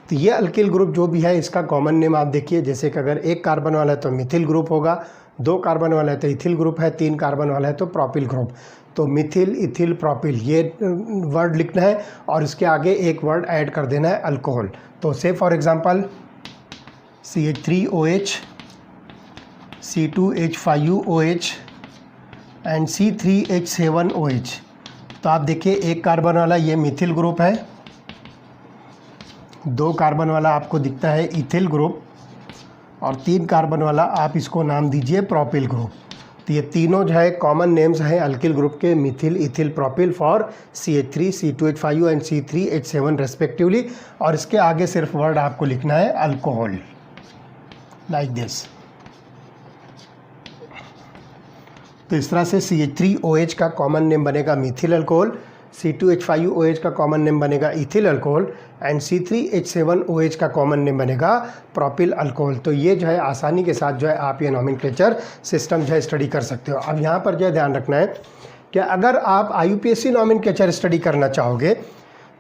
तो ये अल्किल ग्रुप जो भी है इसका कॉमन नेम आप देखिए, जैसे कि अगर 1 कार्बन वाला है तो मिथिल ग्रुप होगा, 2 कार्बन वाला है तो इथिल ग्रुप है, 3 कार्बन वाला है तो प्रोपिल ग्रुप। तो मिथिल, इथिल, प्रोपिल ये वर्ड लिखना है और इसके आगे एक वर्ड ऐड कर देना है अल्कोहल। तो से for example CH3OH, C2H5UOH and C3H7OH। तो आप देखिए 1 कार्बन वाला ये मिथिल ग्रुप है, 2 कार्बन वाला आपको दिखता है इथिल ग्रुप और 3 कार्बन वाला आप इसको नाम दीजिए प्रोपिल ग्रुप। तो ये तीनों जो है कॉमन नेम्स हैं अल्किल ग्रुप के, Mithil, ethyl, propyl for CH3, C2H5 and C3H7 respectively. और इसके आगे सिर्फ वर्ड आपको लिखना है अल्कोहल, लाइक दिस। तो इस तरह से CH3OH का कॉमन नेम बनेगा मिथिल अल्कोहल, C2H5OH का कॉमन नेम बनेगा इथिल अल्कोहल एंड C3H7OH का कॉमन नेम बनेगा प्रोपिल अल्कोहल। तो ये जो है आसानी के साथ जो है आप ये नॉमेनक्लेचर सिस्टम जो है स्टडी कर सकते हो। अब यहाँ पर जो है ध्यान रखना है कि अगर आप IUPAC नॉमेनक्लेचर स्टडी करना चाहोगे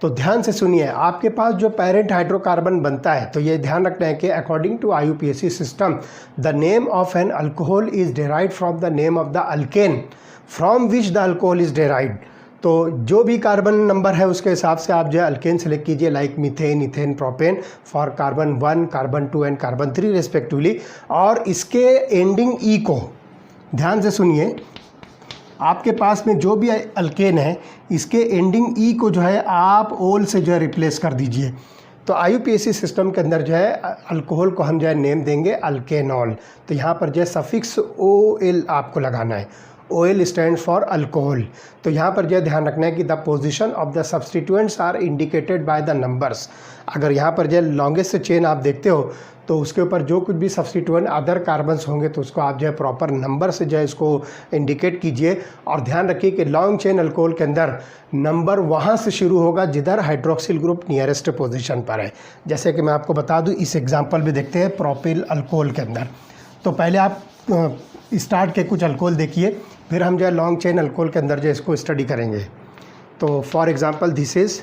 तो ध्यान से सुनिए, आपके पास जो पेरेंट हाइड्रोकार्बन बनता है तो ये ध्यान रखना है कि according to IUPAC system the name of an alcohol is derived from the name of the alkane from which the alcohol is derived. तो जो भी कार्बन नंबर है उसके हिसाब से आप जो है अल्केन सेलेक्ट कीजिए, like methane, ethane, propane for carbon 1, carbon 2 and carbon 3 respectively. और इसके एंडिंग ई को ध्यान से सुनिए, आपके पास में जो भी अल्केन है इसके एंडिंग ई को जो है आप ओल से जो है रिप्लेस कर दीजिए। तो IUPAC सिस्टम के अंदर जो है अल्कोहल को हम जो है नेम देंगे अल्केनॉल। तो यहाँ पर जो है सफिक्स OL आपको लगाना है, OL स्टैंड फॉर अल्कोहल। तो यहाँ पर जो ध्यान रखना है कि the position of the substituents are indicated by the numbers. अगर यहाँ पर जो लॉन्गेस्ट चेन आप देखते हो तो उसके ऊपर जो कुछ भी सब्सटीट्यूएंट अदर कार्बन्स होंगे तो उसको आप जो है प्रॉपर नंबर से जो है इसको इंडिकेट कीजिए। और ध्यान रखिए कि लॉन्ग चेन अल्कोहल के अंदर नंबर वहाँ से शुरू होगा जिधर हाइड्रोक्सिल ग्रुप नियरेस्ट पोजीशन पर है। जैसे कि मैं आपको बता दूँ, इस एग्जाम्पल भी देखते हैं प्रोपिल अल्कोहल के अंदर। तो पहले आप स्टार्ट के कुछ अल्कोहल देखिए, फिर हम जो है लॉन्ग चेन अल्कोहल के अंदर जो इसको स्टडी करेंगे। तो for example this is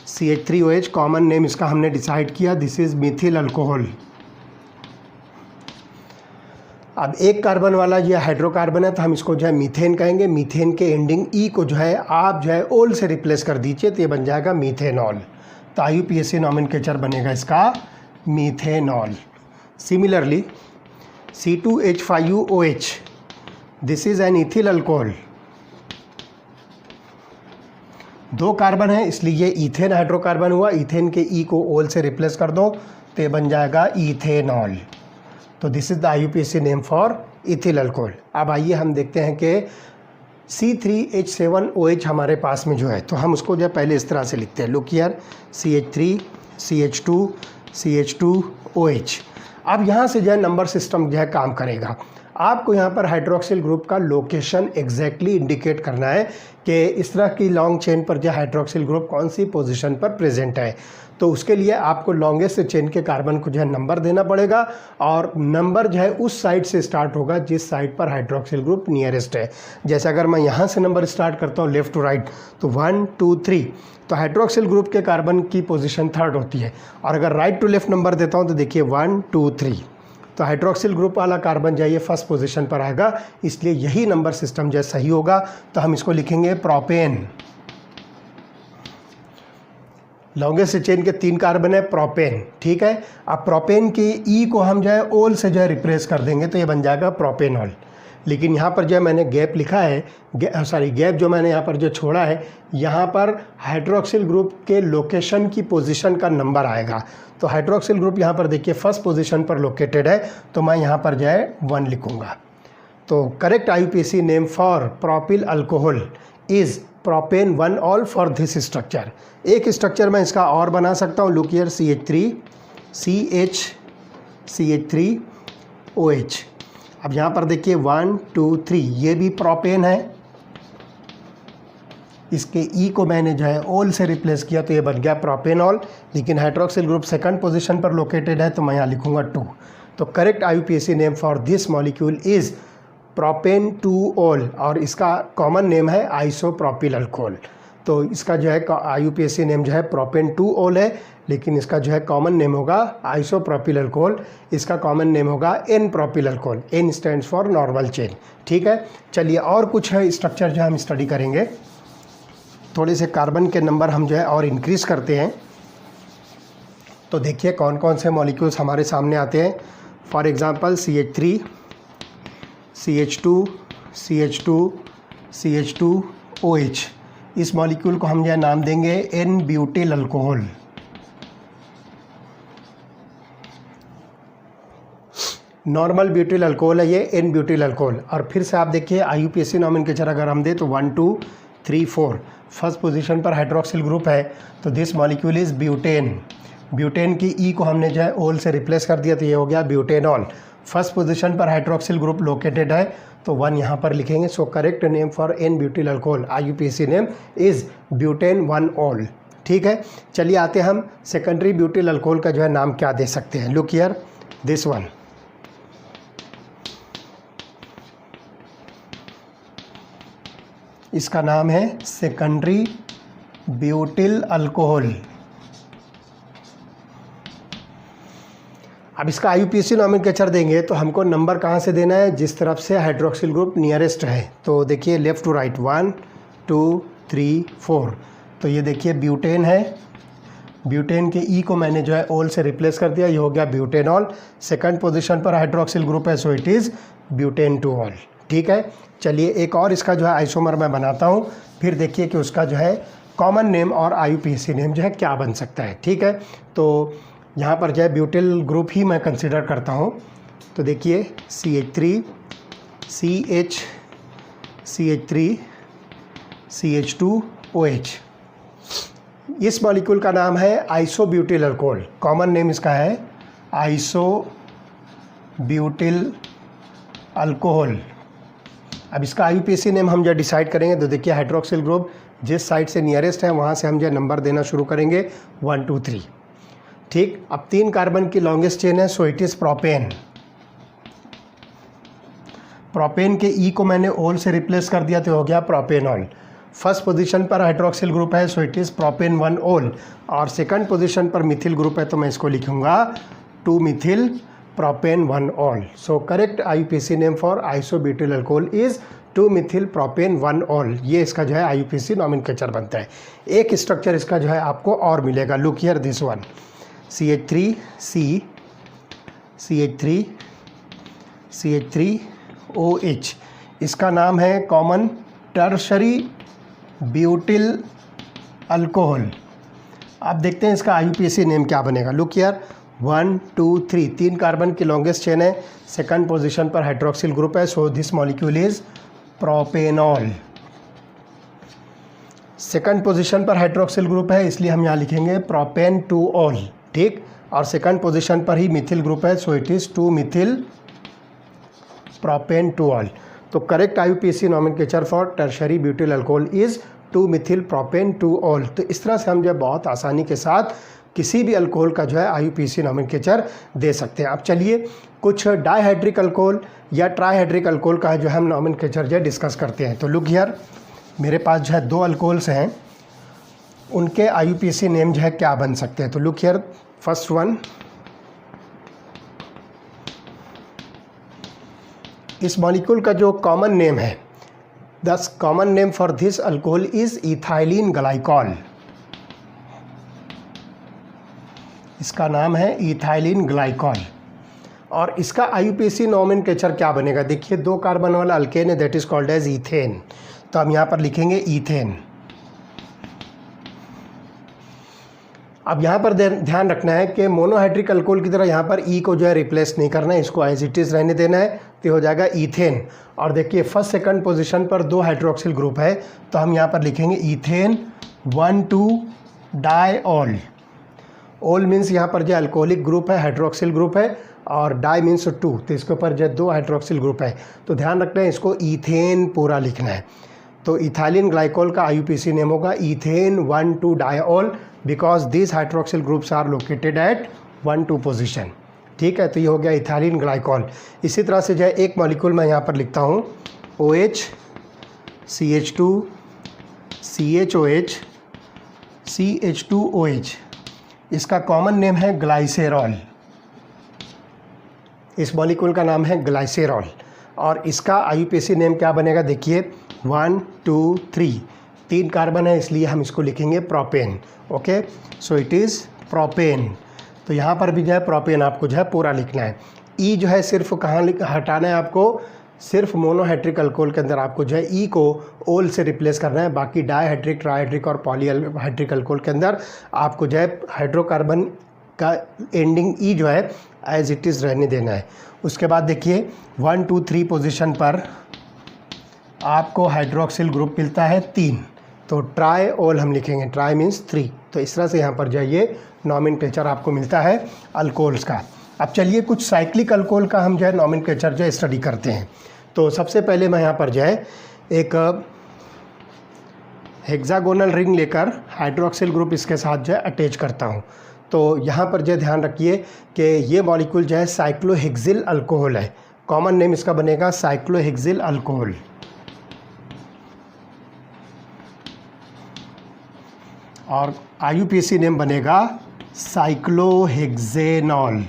CH3OH, common name इसका हमने डिसाइड किया, दिस इज़ मिथिल अल्कोहल। अब एक कार्बन वाला ये हाइड्रोकार्बन है तो हम इसको जो है मीथेन कहेंगे। मीथेन के एंडिंग ई को जो है आप जो है ओल से रिप्लेस कर दीजिए तो ये बन जाएगा मीथेनॉल। तो IUPAC नॉमेनक्लेचर बनेगा इसका methanol. Similarly C2H5OH, this is an ethyl alcohol. दो कार्बन है इसलिए ये इथेन हाइड्रोकार्बन हुआ, इथेन के ई को ओल से रिप्लेस कर दो तो ये बन जाएगा इथेनॉल। तो this is the IUPAC name for ethyl alcohol. अब आइए हम देखते हैं कि C3H7OH हमारे पास में जो है तो हम उसको जो है पहले इस तरह से लिखते हैं, look here CH3 CH2 CH2OH। अब यहाँ से जो है नंबर सिस्टम जो है काम करेगा। आपको यहाँ पर हाइड्रोक्सिल ग्रुप का लोकेशन एग्जैक्टली इंडिकेट करना है कि इस तरह की लॉन्ग चेन पर जो हाइड्रोक्सिल ग्रुप कौन सी पोजीशन पर प्रेजेंट है। तो उसके लिए आपको लॉन्गेस्ट चेन के कार्बन को जो है नंबर देना पड़ेगा और नंबर जो है उस साइड से स्टार्ट होगा जिस साइड पर हाइड्रोक्सिल ग्रुप नियरेस्ट है। जैसे अगर मैं यहाँ से नंबर स्टार्ट करता हूँ लेफ़्ट टू राइट तो 1 2 3, तो हाइड्रोक्सिल ग्रुप के कार्बन की पोजीशन थर्ड होती है। और अगर राइट टू लेफ्ट नंबर देता हूँ तो देखिए 1 2 3, तो हाइड्रोक्सिल ग्रुप वाला कार्बन जो है ये फर्स्ट पोजीशन पर आएगा, इसलिए यही नंबर सिस्टम जो है सही होगा। तो हम इसको लिखेंगे प्रोपेन। लॉन्गेस्ट चेन के 3 कार्बन है प्रोपेन, ठीक है। अब प्रोपेन के ई को हम जो है ओल से जो है रिप्लेस कर देंगे तो ये बन जाएगा प्रोपेनॉल। लेकिन यहाँ पर जो है मैंने गैप लिखा है, गैप जो मैंने यहाँ पर जो छोड़ा है, यहाँ पर हाइड्रोक्सिल ग्रुप के लोकेशन की पोजीशन का नंबर आएगा। तो हाइड्रोक्सिल ग्रुप यहाँ पर देखिए फर्स्ट पोजीशन पर लोकेटेड है तो मैं यहाँ पर जो है 1 लिखूँगा। तो correct IUPAC name for propyl alcohol is propane 1 all for this structure. एक स्ट्रक्चर मैं इसका और बना सकता हूँ, लुक हियर CH3OH। अब यहाँ पर देखिए 1 2 3, ये भी प्रोपेन है, इसके ई को मैंने जो है ओल से रिप्लेस किया तो ये बन गया प्रोपेनॉल। लेकिन हाइड्रोक्सिल ग्रुप सेकंड पोजीशन पर लोकेटेड है तो मैं यहाँ लिखूँगा 2। तो correct IUPAC name for this molecule is propane 2 all और इसका कॉमन नेम है आइसोप्रोपिल अल्कोहल। तो इसका जो है IUPAC नेम जो है प्रोपेन 2 ऑल है, लेकिन इसका जो है कॉमन नेम होगा आइसोप्रोपिल अल्कोहल। इसका कॉमन नेम होगा N propyl alcohol. N stands for normal chain, ठीक है। चलिए और कुछ है स्ट्रक्चर जो हम स्टडी करेंगे। थोड़े से कार्बन के नंबर हम जो है और इंक्रीज़ करते हैं तो देखिए कौन कौन से मॉलिक्यूल्स हमारे सामने आते हैं। For example CH3 CH2 CH2 CH2OH, इस मॉलिक्यूल को हम जो है नाम देंगे N butyl alcohol. Normal butyl alcohol है ये, एन ब्यूटिल अल्कोहल। और फिर से आप देखिए IUPAC नॉमेनक्लेचर अगर हम दे तो 1 2 3 4 फर्स्ट पोजीशन पर हाइड्रोक्सिल ग्रुप है, तो this molecule is butane. Butane की ई को हमने जो है ओल से रिप्लेस कर दिया, तो ये हो गया ब्यूटेनॉल। फर्स्ट पोजीशन पर हाइड्रोक्सिल ग्रुप लोकेटेड है, तो 1 यहाँ पर लिखेंगे। So correct name for n butyl alcohol IUPAC name is butan 1-ऑल। ठीक है, चलिए आते हैं हम सेकेंडरी ब्यूटिल अल्कोहल का जो है नाम क्या दे सकते हैं। लुक हियर दिस वन, इसका नाम है सेकेंडरी ब्यूटिल अल्कोहल। अब इसका IUPAC नॉमेनक्लेचर देंगे तो हमको नंबर कहाँ से देना है, जिस तरफ से हाइड्रोक्सिल ग्रुप नियरेस्ट है। तो देखिए लेफ़्ट टू राइट 1 2 3 4, तो ये देखिए ब्यूटेन है, ब्यूटेन के ई को मैंने जो है ओल से रिप्लेस कर दिया, ये हो गया ब्यूटेनॉल। सेकंड पोजीशन पर हाइड्रोक्सिल ग्रुप है, सो इट इज़ ब्यूटेन 2-ऑल। ठीक है, चलिए एक और इसका जो है आइसोमर मैं बनाता हूँ, फिर देखिए कि उसका जो है कॉमन नेम और IUPAC नेम जो है क्या बन सकता है। ठीक है, तो यहाँ पर जो है ब्यूटिल ग्रुप ही मैं कंसिडर करता हूँ। तो देखिए CH3 CH3 CH2 OH, इस मॉलिक्यूल का नाम है आइसोब्यूटिल अल्कोहल। कॉमन नेम इसका है आइसोब्यूटिल अल्कोहल। अब इसका IUPAC नेम हम जो डिसाइड करेंगे, तो देखिए हाइड्रोक्सिल ग्रुप जिस साइड से नियरेस्ट है वहाँ से हम जो नंबर देना शुरू करेंगे 1 2 3। ठीक, अब 3 कार्बन की लॉन्गेस्ट चेन है, so it is propane. Propane के ई को मैंने ओल से रिप्लेस कर दिया, तो हो गया प्रोपेनॉल। फर्स्ट पोजीशन पर हाइड्रोक्सिल ग्रुप है, सो इट इज़ प्रोपेन 1-ऑल। और सेकंड पोजीशन पर मिथिल ग्रुप है, तो मैं इसको लिखूंगा 2 मिथिल प्रोपेन 1-ऑल। So correct IUPAC name for isobutyl alcohol is 2 methyl propan 1-ऑल। ये इसका जो है IUPAC नॉमेनक्लेचर बनता है। एक स्ट्रक्चर इसका जो है आपको और मिलेगा। Look here this one, CH3 CH3 OH, इसका नाम है कॉमन टर्शरी ब्यूटिल अल्कोहल। अब देखते हैं इसका IUPAC नेम क्या बनेगा। लुक हियर 1 2 3, 3 कार्बन की लॉन्गेस्ट चेन है, सेकंड पोजीशन पर हाइड्रोक्सिल ग्रुप है, so this molecule is propanol. Second position पर हाइड्रोक्सिल ग्रुप है, इसलिए हम यहाँ लिखेंगे प्रोपेन 2-ऑल। ठीक, और सेकंड पोजीशन पर ही मिथिल ग्रुप है, so it is 2 methyl propan 2-ऑल। तो correct IUPAC nomenclature for tertiary butyl alcohol is 2 methyl propan 2-ऑल। तो इस तरह से हम जो बहुत आसानी के साथ किसी भी अल्कोहल का जो है IUPAC नॉमेनक्लेचर दे सकते हैं। अब चलिए कुछ डाइहाइड्रिक अल्कोहल या ट्राइहाइड्रिक अल्कोहल का जो है हम नॉमेनक्लेचर जो डिस्कस करते हैं। तो लुक हियर, मेरे पास जो है 2 अल्कोहल्स हैं, उनके IUPAC नेम जो है क्या बन सकते हैं। तो लुक हियर फर्स्ट वन, इस मॉलिक्यूल का जो कॉमन नेम है, the common name for this alcohol is ethylene glycol. इसका नाम है इथाइलिन ग्लाइकॉल। और इसका IUPAC नॉमेनक्लेचर क्या बनेगा। देखिए 2 कार्बन वाला अल्केन है, that is called as ethane, तो हम यहाँ पर लिखेंगे ईथेन। अब यहाँ पर ध्यान रखना है कि मोनोहाइड्रिक अल्कोहल की तरह यहाँ पर ई को जो है रिप्लेस नहीं करना है, इसको एज इट इज़ रहने देना है, तो हो जाएगा ईथेन। और देखिए फर्स्ट सेकंड पोजीशन पर 2 हाइड्रोक्सिल ग्रुप है, तो हम यहाँ पर लिखेंगे ईथेन 1,2 डाइऑल। ऑल मीन्स यहाँ पर जो अल्कोहलिक ग्रुप है, हाइड्रोक्सिल ग्रुप है, और डाई मीन्स 2, तो इसके ऊपर जो 2 हाइड्रोक्सिल ग्रुप है, तो ध्यान रखना है इसको ईथेन पूरा लिखना है। तो इथाइलिन ग्लाइकोल का IUPAC नेम होगा ethane 1,2 diol, because this hydroxyl groups are located at 1,2 position. ठीक है, तो ये हो गया इथाइलिन ग्लाइकोल। इसी तरह से जो है एक मॉलिक्यूल मैं यहाँ पर लिखता हूँ OH CH2 CHOH CH2OH, इसका कॉमन नेम है ग्लाइसेरॉल। इस मॉलिक्यूल का नाम है ग्लाइसेरॉल, और इसका IUPAC नेम क्या बनेगा। देखिए 1 2 3, 3 कार्बन है, इसलिए हम इसको लिखेंगे propane. Okay, so it is propane. तो यहाँ पर भी जो है प्रोपेन आपको जो है पूरा लिखना है। ई जो है सिर्फ कहाँ हटाना है आपको, सिर्फ मोनोहाइड्रिक अल्कोहल के अंदर आपको जो है ई को ओल से रिप्लेस करना है। बाकी डाइहाइड्रिक, ट्राइहाइड्रिक और पॉलीहाइड्रिक अल्कोहल के अंदर आपको जो है हाइड्रोकार्बन का एंडिंग ई जो है एज इट इज़ रहने देना है। उसके बाद देखिए 1 2 3 पोजीशन पर आपको हाइड्रोक्सिल ग्रुप मिलता है 3, तो ट्राई ओल हम लिखेंगे, ट्राई मीन्स 3। तो इस तरह से यहाँ पर जो है ये नॉमेनक्लेचर आपको मिलता है अल्कोहल्स का। अब चलिए कुछ साइक्लिक अल्कोहल का हम जो है नॉमेनक्लेचर जो है स्टडी करते हैं। तो सबसे पहले मैं यहाँ पर जो है एक हेक्सागोनल रिंग लेकर हाइड्रोक्सिल ग्रुप इसके साथ जो है अटैच करता हूँ। तो यहाँ पर जो ध्यान रखिए कि ये मॉलिक्यूल जो है साइक्लोहेक्सिल अल्कोहल है। कॉमन नेम इसका बनेगा साइक्लोहेक्सिल अल्कोहल। और IUPAC नेम बनेगा साइक्लोहेक्सेनॉल।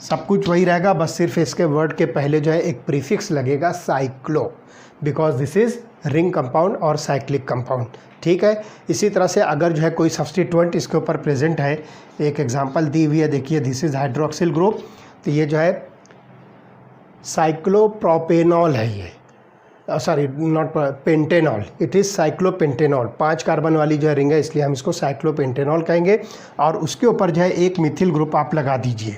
सब कुछ वही रहेगा, बस सिर्फ इसके वर्ड के पहले जो है एक प्रीफिक्स लगेगा cyclo, because this is ring compound और साइक्लिक कंपाउंड। ठीक है। इसी तरह से अगर जो है कोई सब्स्टिट्यूएंट इसके ऊपर प्रेजेंट है, एक एग्जांपल दी हुई है, देखिए दिस इज़ हाइड्रोक्सिल ग्रुप, तो ये जो है साइक्लोप्रोपेनॉल है, ये sorry not pentanol, it is cyclopentanol. 5 carbon वाली जो है रिंग है, इसलिए हम इसको साइक्लोपेंटेनॉल कहेंगे। और उसके ऊपर जो है एक मिथिल ग्रुप आप लगा दीजिए।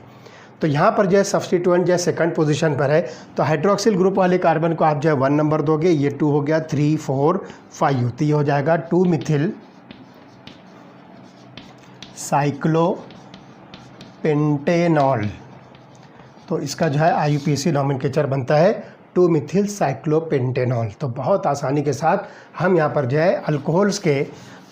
तो यहाँ पर जो है सब्स्टिट्यूएंट जो है सेकंड पोजीशन पर है, तो हाइड्रोक्सिल ग्रुप वाले कार्बन को आप जो है 1 नंबर दोगे, ये 2 हो गया, 3 4 5, तो ये हो जाएगा 2 मिथिल साइक्लोपेंटेनॉल। तो इसका जो है IUPAC नॉमेनक्लेचर बनता है 2 मिथिल साइक्लोपेंटेनॉल। तो बहुत आसानी के साथ हम यहाँ पर जो है अल्कोहल्स के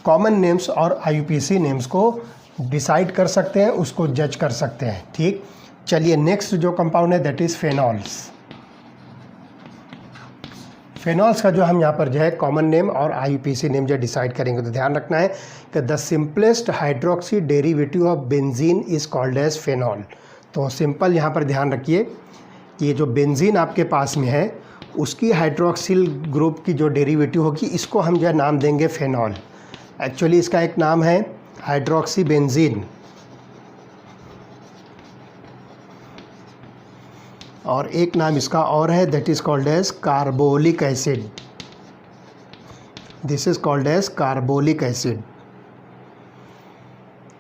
कॉमन नेम्स और IUPAC नेम्स को डिसाइड कर सकते हैं, उसको जज कर सकते हैं। ठीक, चलिए नेक्स्ट जो कंपाउंड है दैट इज़ फेनॉल्स। फेनॉल्स का जो हम यहाँ पर जो है कॉमन नेम और IUPAC नेम जो डिसाइड करेंगे, तो ध्यान रखना है कि the simplest hydroxy derivative of benzene is called as phenol. तो सिंपल यहाँ पर ध्यान रखिए, ये जो बेंजीन आपके पास में है उसकी हाइड्रोक्सिल ग्रुप की जो डेरिवेटिव होगी, इसको हम जो है नाम देंगे फेनॉल। एक्चुअली इसका एक नाम है हाइड्रोक्सी बेंजीन और एक नाम इसका और है, that is called as carbolic acid. This is called as carbolic acid.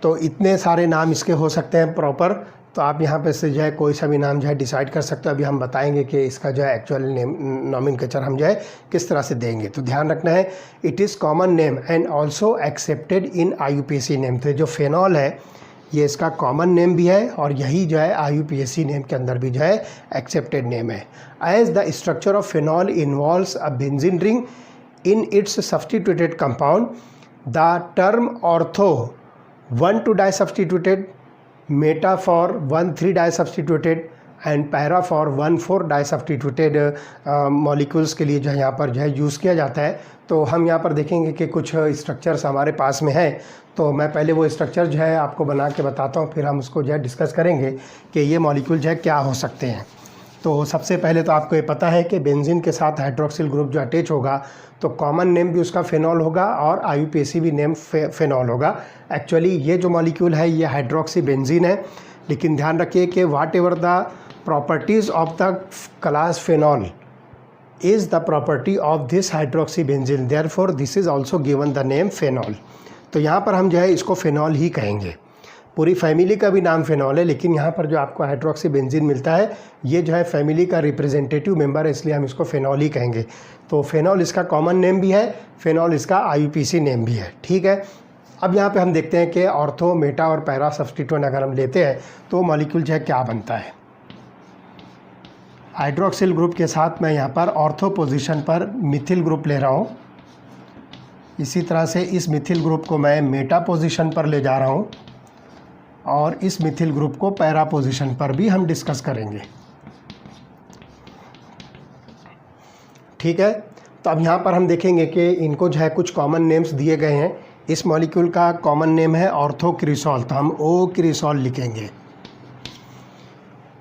तो इतने सारे नाम इसके हो सकते हैं प्रॉपर, तो आप यहाँ पे से जो है कोई सा भी नाम जो है डिसाइड कर सकते हो। अभी हम बताएंगे कि इसका जो है एक्चुअल नेम नॉमेनक्लेचर हम जो है किस तरह से देंगे। तो ध्यान रखना है, it is common name and also accepted in IUPAC name. तो जो फेनॉल है ये इसका कॉमन नेम भी है और यही जो है IUPAC नेम के अंदर भी जो है एक्सेप्टेड नेम है। As the structure of phenol involves a benzene ring in its substituted compound, the term ortho 1 2 disubstituted, meta for 1 3 disubstituted and para for 1 4 disubstituted molecules के लिए जो है यहाँ पर जो है यूज़ किया जाता है। तो हम यहाँ पर देखेंगे कि कुछ स्ट्रक्चर्स हमारे पास में है, तो मैं पहले वो स्ट्रक्चर जो है आपको बना के बताता हूँ, फिर हम उसको जो है डिस्कस करेंगे कि ये मॉलिक्यूल जो है क्या हो सकते हैं। तो सबसे पहले तो आपको ये पता है कि बेंजीन के साथ हाइड्रोक्सिल ग्रुप जो अटैच होगा तो कॉमन नेम भी उसका फेनॉल होगा और IUPAC भी नेम फेनॉल होगा। एक्चुअली ये जो मॉलिक्यूल है ये हाइड्रोक्सी बेंजीन है, लेकिन ध्यान रखिए कि whatever the properties of the class phenol is the property of this hydroxy benzene, therefore this is also given the name phenol। तो यहाँ पर हम जो है इसको फेनॉल ही कहेंगे। पूरी फैमिली का भी नाम फेनॉल है, लेकिन यहाँ पर जो आपको हाइड्रोक्सी बेंजीन मिलता है ये जो है फैमिली का रिप्रेजेंटेटिव मेंबर है, इसलिए हम इसको फेनॉल ही कहेंगे। तो फेनॉल इसका कॉमन नेम भी है, फेनॉल इसका IUPAC नेम भी है। ठीक है। अब यहाँ पे हम देखते हैं कि ऑर्थो, मेटा और पैरा सब्स्टिट्यूएंट अगर हम लेते हैं तो मॉलिक्यूल जो है क्या बनता है। हाइड्रोक्सिल ग्रुप के साथ मैं यहाँ पर ऑर्थो पोजीशन पर मिथिल ग्रुप ले रहा हूँ। इसी तरह से इस मिथिल ग्रुप को मैं मेटा पोजीशन पर ले जा रहा हूँ और इस मिथिल ग्रुप को पैरा पोजीशन पर भी हम डिस्कस करेंगे। ठीक है। तो अब यहाँ पर हम देखेंगे कि इनको जो है कुछ कॉमन नेम्स दिए गए हैं। इस मॉलिक्यूल का कॉमन नेम है ऑर्थोक्रिसॉल, तो हम O-क्रिसॉल लिखेंगे।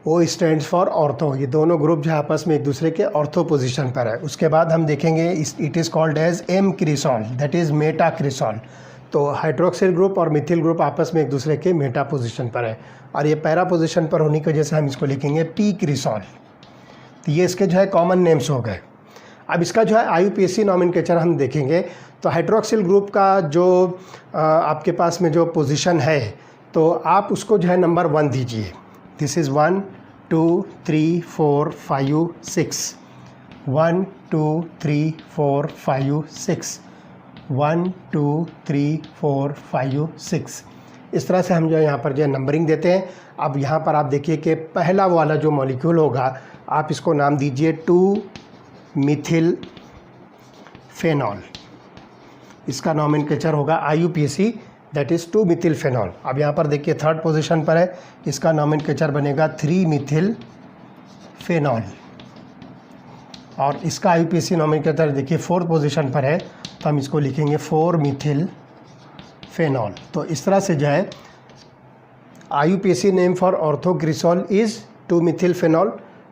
O stands for ortho. ये दोनों ग्रुप जो आपस में एक दूसरे के ऑर्थो पोजीशन पर है। उसके बाद हम देखेंगे it is called as M cresol, that is meta cresol. तो हाइड्रोक्सिल ग्रुप और मिथिल ग्रुप आपस में एक दूसरे के मेटा पोजीशन पर है और ये पैरा पोजीशन पर होने की वजह से हम इसको लिखेंगे P-क्रिसॉल। तो ये इसके जो है कॉमन नेम्स हो गए। अब इसका जो है IUPAC नॉमेनक्लेचर हम देखेंगे। तो हाइड्रोक्सिल ग्रुप का जो आपके पास में जो पोजीशन है तो आप उसको जो है नंबर 1 दीजिए। This is 1 2 3 4 5 6, 1 2 3 4 5 6, 1 2 3 4 5 6। इस तरह से हम जो है यहाँ पर जो है नंबरिंग देते हैं। अब यहाँ पर आप देखिए कि पहला वाला जो मॉलिक्यूल होगा आप इसको नाम दीजिए 2-मिथिल फेनॉल। इसका नॉमेनक्लेचर होगा IUPAC, that is two methyl phenol. अब यहाँ पर देखिए थर्ड पोजीशन पर है, इसका नॉमेनक्लेचर बनेगा 3-मिथिल फेनॉल। और इसका IUPAC नॉमेनक्लेचर देखिए फोर्थ पोजीशन पर है, तो हम इसको लिखेंगे 4-मिथिल फेनॉल। तो इस तरह से जो है IUPAC name for orthocresol is two methyl phenol,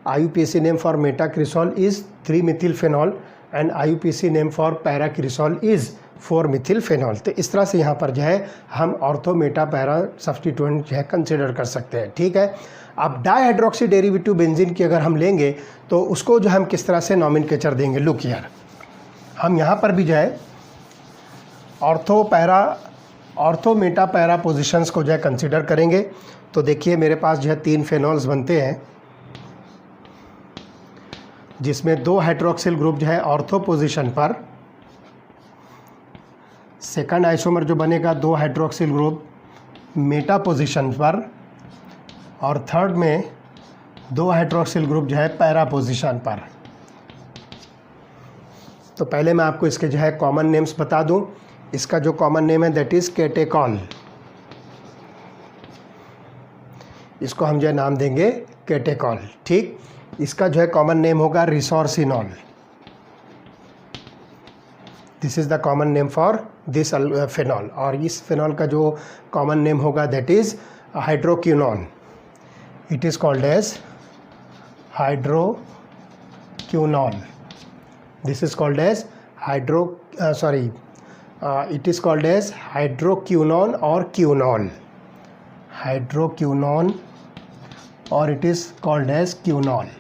IUPAC name for metacresol is three methyl phenol and IUPAC name for paracresol is four methyl phenol. तो इस तरह से यहाँ पर जो है हम ऑर्थो मेटा पैरा सब्स्टिट्यूएंट जो है कंसिडर कर सकते हैं। ठीक है। अब डाईहाइड्रोक्सी डेरिवेटिव बेंजीन की अगर हम लेंगे तो उसको जो हम किस तरह से नॉमेनक्लेचर देंगे, लुक हियर। हम यहाँ पर भी जो है ऑर्थो मेटा पैरा पोजिशंस को जो है कंसिडर करेंगे। तो देखिए मेरे पास जो है 3 फेनॉल्स बनते हैं, जिसमें 2 हाइड्रोक्सिल ग्रुप जो है ऑर्थो पोजीशन पर, सेकंड आइसोमर जो बनेगा 2 हाइड्रोक्सिल ग्रुप मेटा पोजीशन पर, और थर्ड में 2 हाइड्रोक्सिल ग्रुप जो है पैरा पोजीशन पर। तो पहले मैं आपको इसके जो है कॉमन नेम्स बता दूं। इसका जो कॉमन नेम है दैट इज़ कैटेकॉल, इसको हम जो है नाम देंगे कैटेकॉल। ठीक। इसका जो है कॉमन नेम होगा resorcinol, this is the common name for this phenol. और इस फेनॉल का जो कॉमन नेम होगा that is hydroquinone, it is called as hydroquinone, this is called as it is called as hydroquinone or quinol, hydroquinone or it is called as quinol।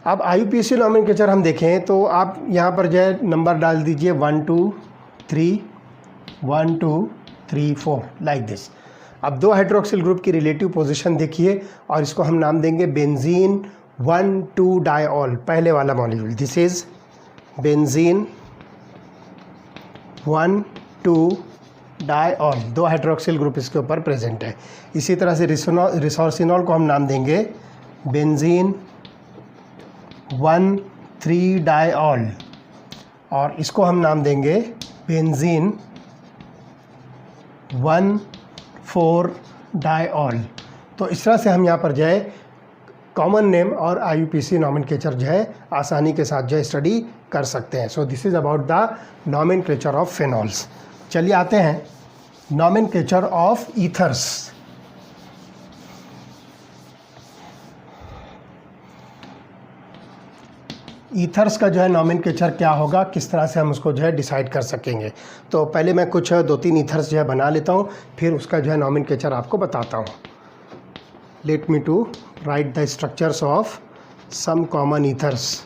अब IUPAC nomenclature हम देखें तो आप यहाँ पर जो है नंबर डाल दीजिए 1 2 3 1 2 3 4 लाइक दिस। अब 2 हाइड्रोक्सिल ग्रुप की रिलेटिव पोजीशन देखिए और इसको हम नाम देंगे बेंजीन 1,2 डायऑल, पहले वाला molecule. This is benzene 1,2 डायऑल, 2 hydroxyl group इसके ऊपर प्रेजेंट है। इसी तरह से रिसोर्सिनॉल को हम नाम देंगे बेंजीन 1,3 डायऑल, और इसको हम नाम देंगे बेंजीन 1,4 डायऑल। तो इस तरह से हम यहाँ पर जो है कॉमन नेम और IUPAC नॉमेनक्लेचर जो है आसानी के साथ जो है स्टडी कर सकते हैं। So this is about the nomenclature of phenols. चलिए आते हैं नॉमेनक्लेचर ऑफ ईथर्स। ईथर्स का जो है नॉमेनक्लेचर क्या होगा, किस तरह से हम उसको जो है डिसाइड कर सकेंगे। तो पहले मैं कुछ 2-3 ईथर्स जो है बना लेता हूँ, फिर उसका जो है नॉमेनक्लेचर आपको बताता हूँ। Let me to write the structures of some common ethers.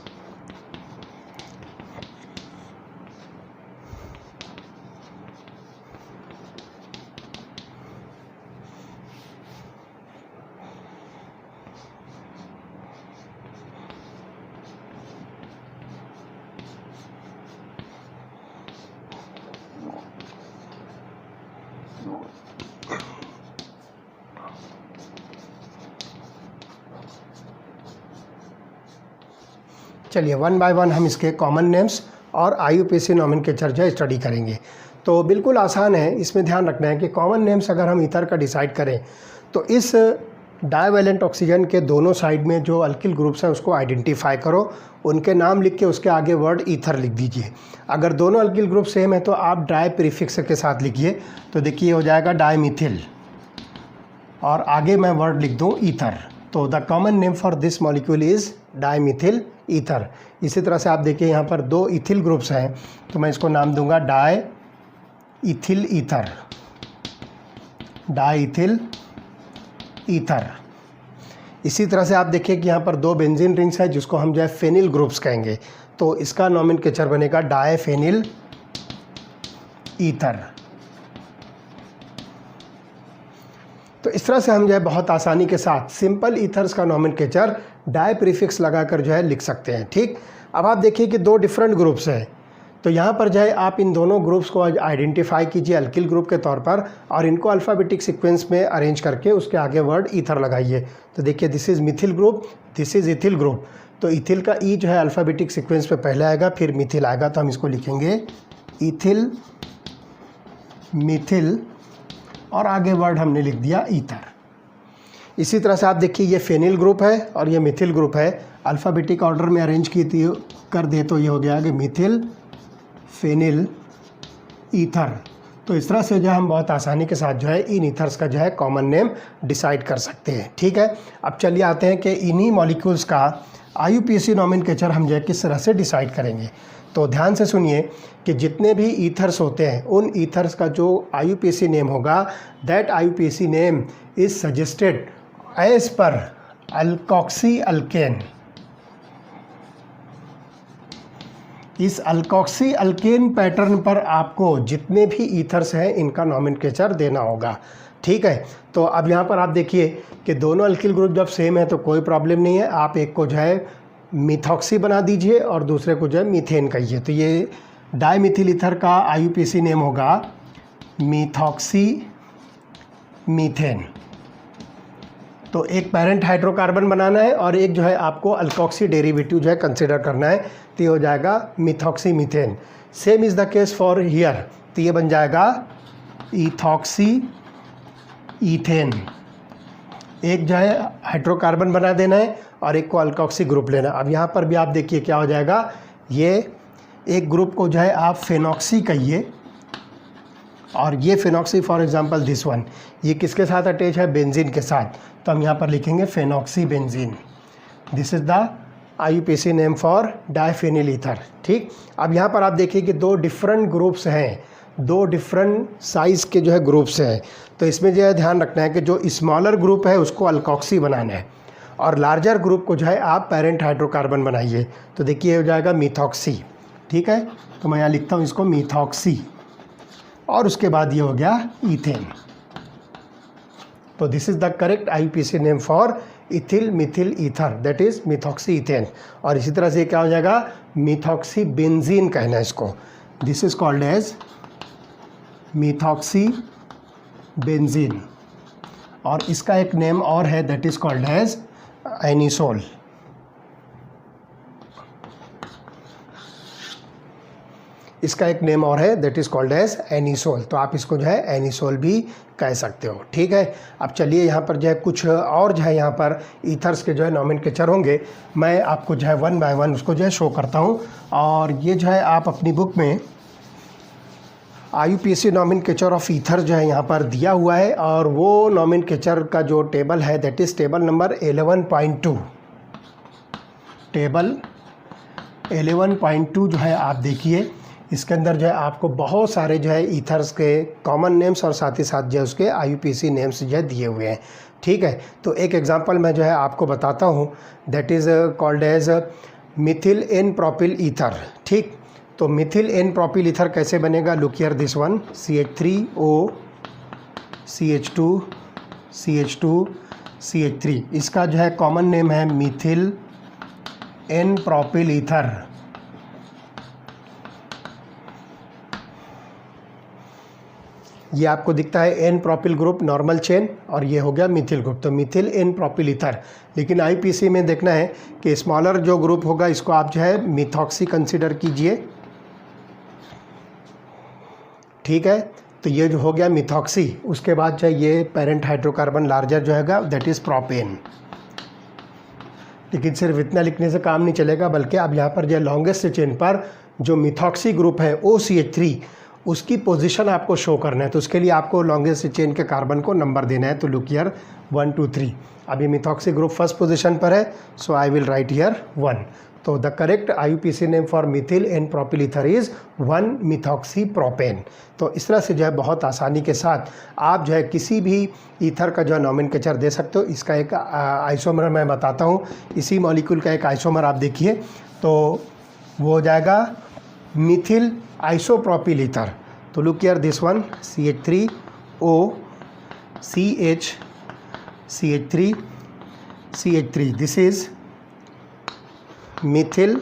चलिए वन बाय वन हम इसके कॉमन नेम्स और IUPAC नॉमेनक्लेचर जो है स्टडी करेंगे। तो बिल्कुल आसान है, इसमें ध्यान रखना है कि कॉमन नेम्स अगर हम ईथर का डिसाइड करें तो इस डाइवैलेंट ऑक्सीजन के दोनों साइड में जो अल्किल ग्रुप्स हैं उसको आइडेंटिफाई करो, उनके नाम लिख के उसके आगे वर्ड ईथर लिख दीजिए। अगर दोनों अल्किल ग्रुप सेम है तो आप डाई प्रीफिक्स के साथ लिखिए। तो देखिए हो जाएगा डाईमिथिल और आगे मैं वर्ड लिख दूँ ईथर। तो the common name for this molecule is dimethyl ether. इसी तरह से आप देखिए यहाँ पर 2 इथिल ग्रुप्स हैं, तो मैं इसको नाम दूंगा diethyl ether, diethyl ether. इसी तरह से आप देखिए कि यहाँ पर 2 बेंजीन रिंग्स हैं जिसको हम जो है फेनिल ग्रुप्स कहेंगे, तो इसका नॉमेनक्लेचर बनेगा डाई फेनिल ईथर। तो इस तरह से हम जो है बहुत आसानी के साथ सिंपल ईथर्स का नोमेनक्लेचर डाई प्रीफिक्स लगाकर जो है लिख सकते हैं। ठीक, अब आप देखिए कि दो डिफरेंट ग्रुप्स हैं, तो यहाँ पर जो है आप इन दोनों ग्रुप्स को आइडेंटिफाई कीजिए अल्किल ग्रुप के तौर पर और इनको अल्फ़ाबेटिक सीक्वेंस में अरेंज करके उसके आगे वर्ड ईथर लगाइए। तो देखिए this is methyl group, this is ethyl group. तो इथिल का ई जो है अल्फ़ाबेटिक सीक्वेंस में पहले आएगा, फिर मिथिल आएगा, तो हम इसको लिखेंगे इथिल, मिथिल और आगे वर्ड हमने लिख दिया ईथर। इसी तरह से आप देखिए ये फेनिल ग्रुप है और ये मिथिल ग्रुप है, अल्फ़ाबेटिक ऑर्डर में अरेंज कर दे तो ये हो गया कि मिथिल, फेनिल, ईथर। तो इस तरह से जो है हम बहुत आसानी के साथ जो है इन ईथर्स का जो है कॉमन नेम डिसाइड कर सकते हैं। ठीक है, अब चलिए आते हैं कि इन्हीं मॉलिक्यूल्स का IUPAC नोमेनक्लेचर हम जो है किस तरह से डिसाइड करेंगे। तो ध्यान से सुनिए कि जितने भी ईथर्स होते हैं उन ईथर्स का जो IUPAC नेम होगा, that IUPAC name is suggested as पर अल्कोक्सी अल्केन। इस अल्कोक्सी अल्केन पैटर्न पर आपको जितने भी ईथर्स हैं इनका नोमेनक्लेचर देना होगा। ठीक है, तो अब यहाँ पर आप देखिए कि दोनों अल्किल ग्रुप जब सेम है तो कोई प्रॉब्लम नहीं है, आप एक को जो है मिथॉक्सी बना दीजिए और दूसरे को जो है मीथेन कहिए। तो ये डाईमिथिल ईथर का IUPAC नेम होगा मिथॉक्सी मीथेन। तो एक पेरेंट हाइड्रोकार्बन बनाना है और एक जो है आपको अल्कोक्सी डेरिवेटिव जो है कंसिडर करना है, तो ये हो जाएगा methoxy methane. Same is the case for here, तो ये बन जाएगा इथॉक्सी ईथेन। एक जो है हाइड्रोकार्बन बना देना है और एक को अल्कोक्सी ग्रुप लेना। अब यहाँ पर भी आप देखिए क्या हो जाएगा, ये एक ग्रुप को जो है आप फेनॉक्सी कहिए और ये फेनॉक्सी फॉर एग्जांपल दिस वन, ये किसके साथ अटैच है, बेंजीन के साथ, तो हम यहाँ पर लिखेंगे phenoxy benzene. This is the IUPAC name for diphenyl ether. ठीक, अब यहाँ पर आप देखिए कि दो डिफरेंट ग्रुप्स हैं, दो डिफरेंट साइज़ के जो है ग्रुप्स हैं। तो इसमें जो है ध्यान रखना है कि जो स्मॉलर ग्रुप है उसको अल्कोक्सी बनाना है और लार्जर ग्रुप को जो है आप पेरेंट हाइड्रोकार्बन बनाइए। तो देखिए हो जाएगा मिथॉक्सी। ठीक है, तो मैं यहाँ लिखता हूँ इसको मिथॉक्सी और उसके बाद ये हो गया ईथेन। तो this is the correct IUPAC name for ethyl methyl ether, that is methoxy ethane. और इसी तरह से क्या हो जाएगा, मिथॉक्सी बेंजीन कहना है इसको, this is called as methoxy benzene. और इसका एक नेम और है, that is called as anisole. इसका एक नेम और है, that is called as anisole. तो आप इसको जो है एनिसोल भी कह सकते हो। ठीक है, अब चलिए यहाँ पर जो है कुछ और जो है यहाँ पर ईथर्स के जो है नोमेनक्लेचर होंगे, मैं आपको जो है वन बाय वन उसको जो है शो करता हूँ। और ये जो है आप अपनी बुक में IUPAC नोमेनक्लेचर ऑफ ईथर जो है यहाँ पर दिया हुआ है और वो नोमेनक्लेचर का जो टेबल है that is table number 11.2। Table 11.2 जो है आप देखिए, इसके अंदर जो है आपको बहुत सारे जो है ईथर्स के कॉमन नेम्स और साथ ही साथ जो है उसके IUPAC नेम्स जो है दिए हुए हैं। ठीक है, तो एक एग्जांपल मैं जो है आपको बताता हूँ, that is called as methyl n propyl ether. ठीक, तो मिथिल एन प्रोपिल ईथर कैसे बनेगा, look here this one, CH3O CH2 CH2 CH3, इसका जो है कॉमन नेम है मिथिल एन प्रोपिल ईथर। ये आपको दिखता है n propyl group normal chain और ये हो गया मिथिल ग्रुप, तो मिथिल एन प्रोपिल ईथर। लेकिन IUPAC में देखना है कि स्मॉलर जो ग्रुप होगा इसको आप जो है मिथॉक्सी कंसीडर कीजिए। ठीक है, तो ये जो हो गया मिथॉक्सी, उसके बाद जो है ये पेरेंट हाइड्रोकार्बन लार्जर जो है दैट इज़ प्रोपेन। लेकिन सिर्फ इतना लिखने से काम नहीं चलेगा, बल्कि अब यहाँ पर जो है लॉन्गेस्ट चेन पर जो मिथॉक्सी ग्रुप है OCH3 उसकी पोजीशन आपको शो करना है। तो उसके लिए आपको लॉन्गेस्ट चेन के कार्बन को नंबर देना है। तो लुक हियर 1 2 3, अभी मिथॉक्सी ग्रुप फर्स्ट पोजीशन पर है, so I will write here 1। तो the correct IUPAC name for methyl n propyl ether is 1 methoxy propane. तो इस तरह से जो है बहुत आसानी के साथ आप जो है किसी भी ईथर का जो है नोमेनक्लेचर दे सकते हो। इसका एक आइसोमर मैं बताता हूँ, इसी मॉलिक्यूल का एक आइसोमर आप देखिए, तो वो हो जाएगा मिथिल आइसोप्रोपिल ईथर। तो look here this one, CH3O CH CH3, this is Mithil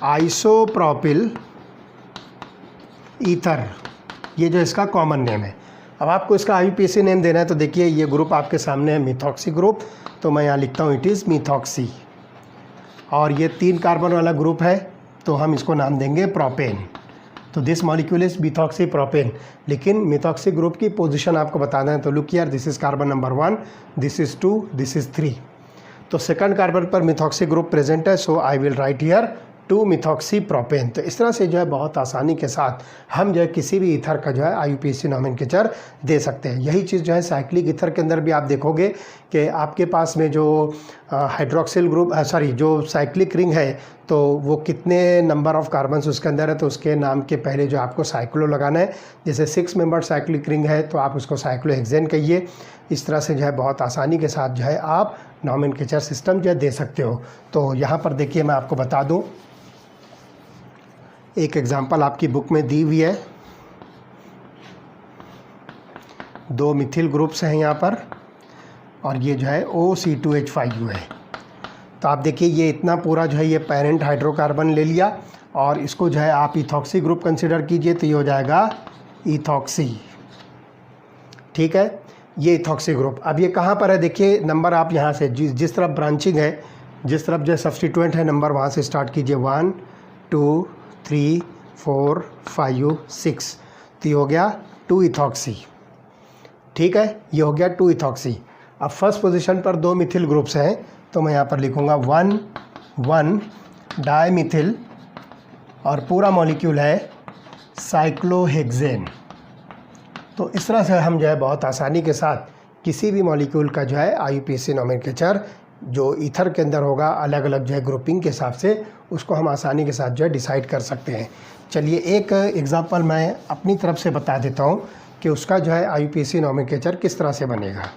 isopropyl ether, ये जो इसका कॉमन नेम है। अब आपको इसका IUPAC नेम देना है, तो देखिए ये ग्रुप आपके सामने है मिथॉक्सी ग्रुप, तो मैं यहाँ लिखता हूँ इट इज़ मिथॉक्सी। और ये 3 कार्बन वाला ग्रुप है, तो हम इसको नाम देंगे प्रोपेन। तो this molecule is methoxy propane. लेकिन मिथॉक्सी ग्रुप की पोजीशन आपको बताना है, तो look here, this is carbon number 1, this is 2, this is 3। तो सेकंड कार्बन पर मिथॉक्सी ग्रुप प्रेजेंट है, so I will write here 2 methoxy propane. तो इस तरह से जो है बहुत आसानी के साथ हम जो है किसी भी ईथर का जो है IUPAC नॉमेनक्लेचर दे सकते हैं। यही चीज़ जो है साइक्लिक ईथर के अंदर भी आप देखोगे कि आपके पास में जो हाइड्रोक्सिल ग्रुप जो साइक्लिक रिंग है, तो वो कितने नंबर ऑफ कार्बन्स उसके अंदर है, तो उसके नाम के पहले जो आपको साइक्लो लगाना है। जैसे 6 मेंबर साइक्लिक रिंग है, तो आप उसको साइक्लोहेक्सेन कहिए। इस तरह से जो है बहुत आसानी के साथ जो है आप नॉमेनक्लेचर सिस्टम जो है दे सकते हो। तो यहाँ पर देखिए मैं आपको बता दूँ, एक एग्जांपल आपकी बुक में दी हुई है। 2 मिथिल ग्रुप्स हैं यहाँ पर, और ये जो है OC2H5U है। तो आप देखिए ये इतना पूरा जो है ये पेरेंट हाइड्रोकार्बन ले लिया, और इसको जो है आप इथॉक्सी ग्रुप कंसिडर कीजिए, तो ये हो जाएगा इथॉक्सी। ठीक है, ये इथॉक्सी ग्रुप। अब ये कहाँ पर है, देखिए नंबर आप यहाँ से जिस तरफ ब्रांचिंग है, जिस तरफ जो सब्स्टिट्यूएंट है नंबर, वहाँ से स्टार्ट कीजिए। 1 2 3 4 5 6, तो ये हो गया 2 इथॉक्सी। ठीक है, ये हो गया 2 इथॉक्सी। अब फर्स्ट पोजीशन पर 2 मिथिल ग्रुप्स हैं, तो मैं यहाँ पर लिखूँगा 1 डायमिथिल, और पूरा मॉलिक्यूल है साइक्लोहेक्सेन। तो इस तरह से हम जो है बहुत आसानी के साथ किसी भी मॉलिक्यूल का जो है IUPAC नॉमेनक्लेचर जो ईथर के अंदर होगा, अलग अलग जो है ग्रुपिंग के हिसाब से, उसको हम आसानी के साथ जो है डिसाइड कर सकते हैं। चलिए एक एग्जांपल मैं अपनी तरफ से बता देता हूँ कि उसका जो है IUPAC नॉमेनक्लेचर किस तरह से बनेगा।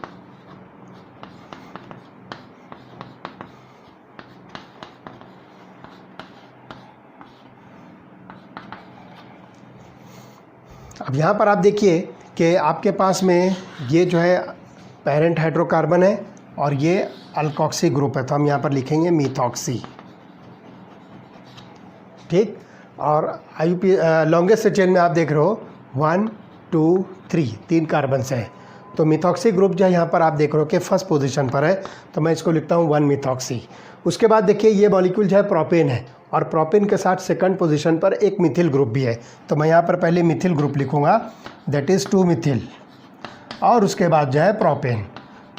अब यहाँ पर आप देखिए कि आपके पास में ये जो है पेरेंट हाइड्रोकार्बन है, और ये अल्कोक्सी ग्रुप है, तो हम यहाँ पर लिखेंगे मिथॉक्सी। ठीक, और लॉन्गेस्ट चेन में आप देख रहे हो 1 2 3 कार्बन है, तो मिथॉक्सी ग्रुप जो है यहाँ पर आप देख रहे हो कि फर्स्ट पोजीशन पर है, तो मैं इसको लिखता हूँ 1 मिथॉक्सी। उसके बाद देखिए ये मॉलिक्यूल जो है प्रोपेन है, और प्रोपेन के साथ सेकंड पोजीशन पर एक मिथिल ग्रुप भी है, तो मैं यहाँ पर पहले मिथिल ग्रुप लिखूँगा, दैट इज़ 2 मिथिल, और उसके बाद जो है प्रोपेन।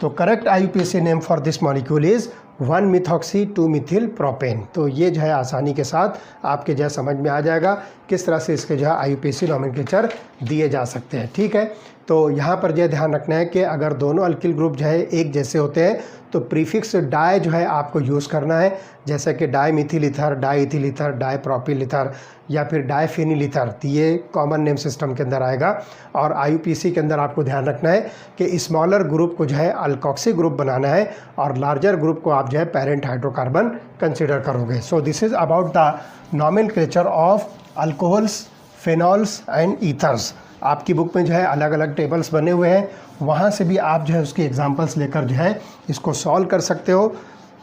तो correct IUPAC name for this molecule is 1 methoxy 2 methyl propane. तो ये जो है आसानी के साथ आपके जो है समझ में आ जाएगा किस तरह से इसके जो है IUPAC नॉमेनक्लेचर दिए जा सकते हैं। ठीक है, तो यहाँ पर जो ध्यान रखना है कि अगर दोनों अल्किल ग्रुप जो है एक जैसे होते हैं, तो प्रीफिक्स डाई जो है आपको यूज़ करना है, जैसे कि dimethyl ether, diethyl ether, dipropyl ether, या फिर डाई फिनिल ईथर। तो ये कॉमन नेम सिस्टम के अंदर आएगा। और IUPAC के अंदर आपको ध्यान रखना है कि स्मॉलर ग्रुप को जो है अल्कोक्सी ग्रुप बनाना है, और लार्जर ग्रुप को आप जो है पेरेंट हाइड्रोकार्बन कंसिडर करोगे। So this is about the nomenclature of alcohols, phenols and ethers. आपकी बुक में जो है अलग अलग टेबल्स बने हुए हैं, वहाँ से भी आप जो है उसकी एग्जांपल्स लेकर जो है इसको सॉल्व कर सकते हो,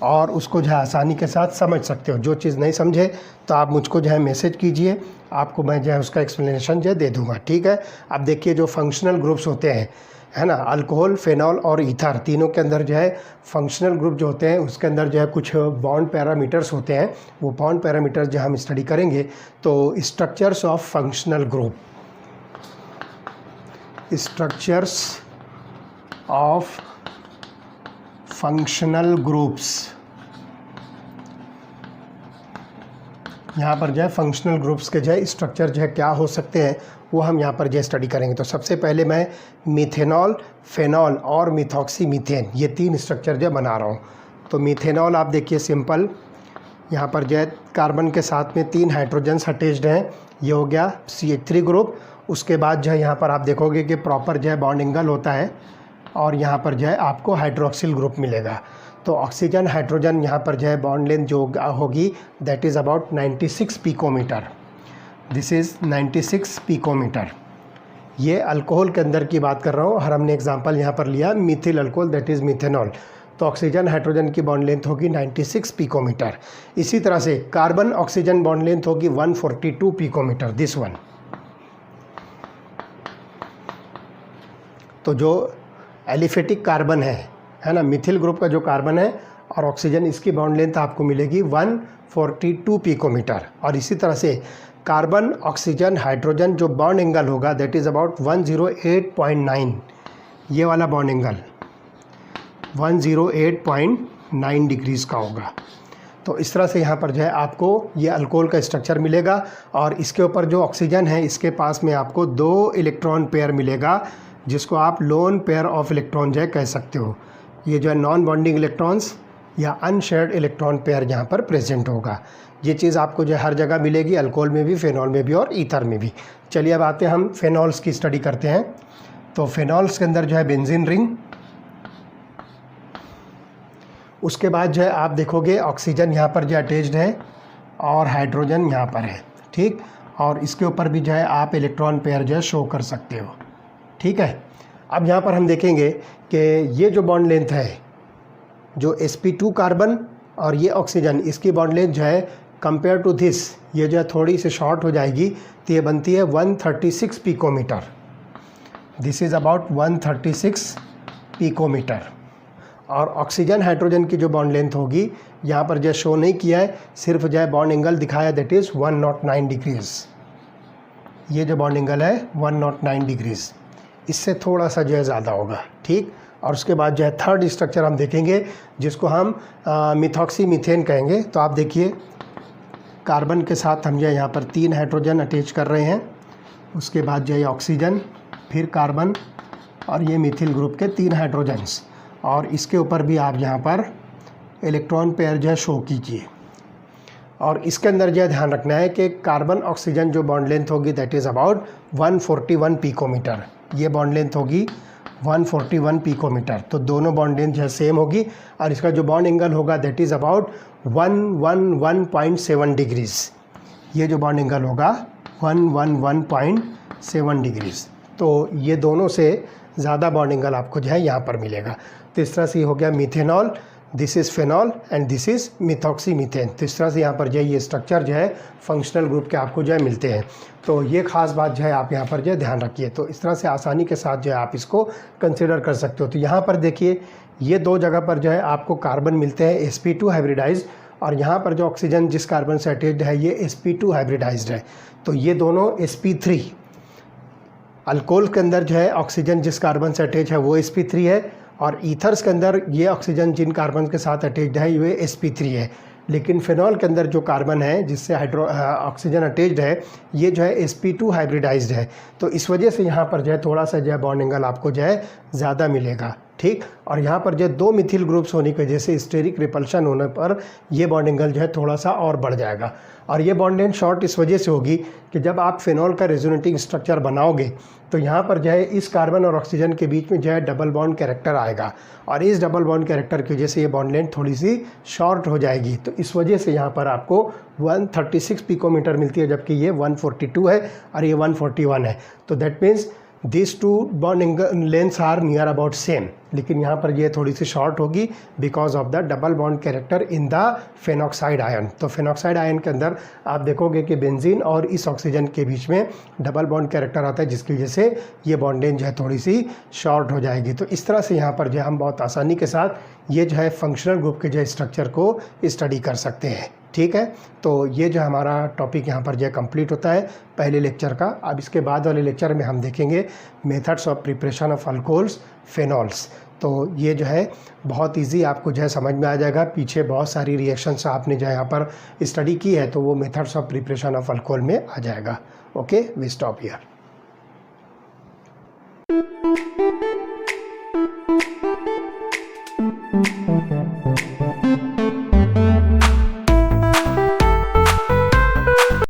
और उसको जो है आसानी के साथ समझ सकते हो। जो चीज़ नहीं समझे तो आप मुझको जो है मैसेज कीजिए, आपको मैं जो है उसका एक्सप्लेनेशन जो है दे दूँगा। ठीक है, अब देखिए जो फंक्शनल ग्रुप्स होते हैं, है ना, अल्कोहल, फेनॉल और ईथर, तीनों के अंदर जो है फंक्शनल ग्रुप जो होते हैं उसके अंदर जो है कुछ बॉन्ड पैरामीटर्स होते हैं। वो बॉन्ड पैरामीटर्स जो हम स्टडी करेंगे, तो structures of functional group, structures of functional groups, यहाँ पर जो है फंक्शनल ग्रुप्स के जो है स्ट्रक्चर जो है क्या हो सकते हैं, वो हम यहाँ पर जो स्टडी करेंगे। तो सबसे पहले मैं मिथेनॉल, फेनॉल और मिथॉक्सी मीथेन, ये 3 स्ट्रक्चर जो बना रहा हूँ। तो मिथेनॉल आप देखिए सिंपल, यहाँ पर जो है कार्बन के साथ में 3 हाइड्रोजन्स अटैच्ड हैं, ये हो गया CH3 ग्रुप। उसके बाद जो है यहाँ पर आप देखोगे कि प्रॉपर जो है बॉन्ड एंगल होता है, और यहाँ पर जो है आपको हाइड्रोक्सिल ग्रुप मिलेगा। तो ऑक्सीजन हाइड्रोजन यहाँ पर जो है बॉन्ड लेंथ जो होगी that is about 96 picometre. This is 96 picometre. ये अल्कोहल के अंदर की बात कर रहा हूँ, और हमने एग्जांपल यहाँ पर लिया Mithil alcohol, that is methanol. तो ऑक्सीजन हाइड्रोजन की बॉन्ड लेंथ होगी 96 पिकोमीटर। इसी तरह से कार्बन ऑक्सीजन बॉन्ड लेंथ होगी 142 पिकोमीटर, दिस वन। तो जो एलिफेटिक कार्बन है ना, मिथिल ग्रुप का जो कार्बन है और ऑक्सीजन, इसकी बॉन्ड लेंथ आपको मिलेगी 142 पिकोमीटर। और इसी तरह से कार्बन ऑक्सीजन हाइड्रोजन जो बॉन्ड एंगल होगा दैट इज़ अबाउट 108.9, ये वाला बॉन्ड एंगल 108.9 डिग्रीज़ का होगा। तो इस तरह से यहाँ पर जो है आपको ये अल्कोहल का स्ट्रक्चर मिलेगा, और इसके ऊपर जो ऑक्सीजन है इसके पास में आपको 2 इलेक्ट्रॉन पेयर मिलेगा, जिसको आप लोन पेयर ऑफ इलेक्ट्रॉन जो है कह सकते हो। ये जो है नॉन बॉन्डिंग इलेक्ट्रॉन्स या अनशेयर्ड इलेक्ट्रॉन पेयर यहाँ पर प्रेजेंट होगा। ये चीज़ आपको जो है हर जगह मिलेगी, अल्कोहल में भी, फेनॉल में भी और ईथर में भी। चलिए अब आते हैं हम फेनॉल्स की स्टडी करते हैं। तो फेनॉल्स के अंदर जो है बेंजीन रिंग, उसके बाद जो है आप देखोगे ऑक्सीजन यहाँ पर जो अटैच्ड है और हाइड्रोजन यहाँ पर है, ठीक। और इसके ऊपर भी जो है आप इलेक्ट्रॉन पेयर जो है शो कर सकते हो, ठीक है। अब यहाँ पर हम देखेंगे कि ये जो बॉन्ड लेंथ है, जो sp2 कार्बन और ये ऑक्सीजन, इसकी बॉन्ड लेंथ जो है कंपेयर टू दिस ये जो है थोड़ी सी शॉर्ट हो जाएगी, तो ये बनती है 136 picometre. This is about 136 picometre. और ऑक्सीजन हाइड्रोजन की जो बॉन्ड लेंथ होगी यहाँ पर जो शो नहीं किया है, सिर्फ जो है बॉन्ड एंगल दिखाया, दैट इज़ 109 डिग्रीज़। ये जो बॉन्ड एंगल है 109 डिग्रीज़, इससे थोड़ा सा जो है ज़्यादा होगा, ठीक। और उसके बाद जो है थर्ड स्ट्रक्चर हम देखेंगे, जिसको हम मिथॉक्सी मीथेन कहेंगे। तो आप देखिए कार्बन के साथ हम जो है यहाँ पर 3 हाइड्रोजन अटैच कर रहे हैं, उसके बाद जो है ऑक्सीजन, फिर कार्बन और ये मिथिल ग्रुप के 3 हाइड्रोजन्स, और इसके ऊपर भी आप यहाँ पर इलेक्ट्रॉन पेयर जो है शो कीजिए। और इसके अंदर जो है ध्यान रखना है कि कार्बन ऑक्सीजन जो बॉन्ड लेंथ होगी दैट इज़ अबाउट 141 पिकोमीटर। ये बॉन्ड लेंथ होगी 141 पिकोमीटर। तो दोनों बॉन्ड लेंथ जो है सेम होगी, और इसका जो बॉन्ड एंगल होगा दैट इज़ अबाउट 111.7 डिग्रीज़। ये जो बॉन्ड एंगल होगा 111.7 डिग्रीज़। तो ये दोनों से ज़्यादा बॉन्ड एंगल आपको जो है यहाँ पर मिलेगा। तो इस तरह से हो गया methanol, this is phenol and this is methoxy methane. तो इस तरह से यहाँ पर जो है ये स्ट्रक्चर जो है फंक्शनल ग्रुप के आपको जो है मिलते हैं। तो ये खास बात जो है आप यहाँ पर जो है ध्यान रखिए। तो इस तरह से आसानी के साथ जो है आप इसको कंसिडर कर सकते हो। तो यहाँ पर देखिए ये 2 जगह पर जो है आपको कार्बन मिलते हैं sp2 हाइब्रिडाइज्ड, और यहाँ पर जो ऑक्सीजन जिस कार्बन से अटैच्ड है ये sp2 हाइब्रिडाइज्ड है। तो ये दोनों sp3, अल्कोहल के अंदर जो है ऑक्सीजन जिस कार्बन से अटैच है वो sp3 है, और ईथर्स के अंदर ये ऑक्सीजन जिन कार्बन के साथ अटैच्ड है ये sp3 है। लेकिन फेनॉल के अंदर जो कार्बन है जिससे ऑक्सीजन अटैच्ड है ये जो है sp2 हाइब्रिडाइज्ड है। तो इस वजह से यहाँ पर जो है थोड़ा सा जो है बॉन्ड एंगल आपको जो है ज़्यादा मिलेगा, ठीक। और यहाँ पर जो 2 मिथिल ग्रुप्स होने की वजह से स्टेरिक रिपल्शन होने पर ये बॉन्ड एंगल जो है थोड़ा सा और बढ़ जाएगा। और ये बॉन्ड लेंथ शॉर्ट इस वजह से होगी कि जब आप फेनॉल का रेजोनेटिंग स्ट्रक्चर बनाओगे तो यहाँ पर जो है इस कार्बन और ऑक्सीजन के बीच में जो है डबल बॉन्ड कैरेक्टर आएगा, और इस डबल बॉन्ड कैरेक्टर की वजह से ये बॉन्ड लेंथ थोड़ी सी शॉर्ट हो जाएगी। तो इस वजह से यहाँ पर आपको 136 पिकोमीटर मिलती है, जबकि ये 142 है और ये 141 है। तो that means these 2 bond lengths are near about same, लेकिन यहाँ पर ये थोड़ी सी शॉर्ट होगी because of the double bond character in the phenoxide ion. तो फेनॉक्साइड आयन के अंदर आप देखोगे कि बेंजीन और इस ऑक्सीजन के बीच में डबल बॉन्ड कैरेक्टर आता है, जिसकी वजह से ये बॉन्ड लेंथ जो है थोड़ी सी शॉर्ट हो जाएगी। तो इस तरह से यहाँ पर जो है हम बहुत आसानी के साथ ये जो है फंक्शनल ग्रुप के जो स्ट्रक्चर को स्टडी कर सकते हैं, ठीक है। तो ये जो हमारा टॉपिक यहाँ पर जो है कंप्लीट होता है पहले लेक्चर का। अब इसके बाद वाले लेक्चर में हम देखेंगे methods of preparation of alcohols, phenols. तो ये जो है बहुत इजी आपको जो है समझ में आ जाएगा। पीछे बहुत सारी रिएक्शंस आपने जो है यहाँ पर स्टडी की है, तो वो methods of preparation of alcohol में आ जाएगा। Okay, we stop here.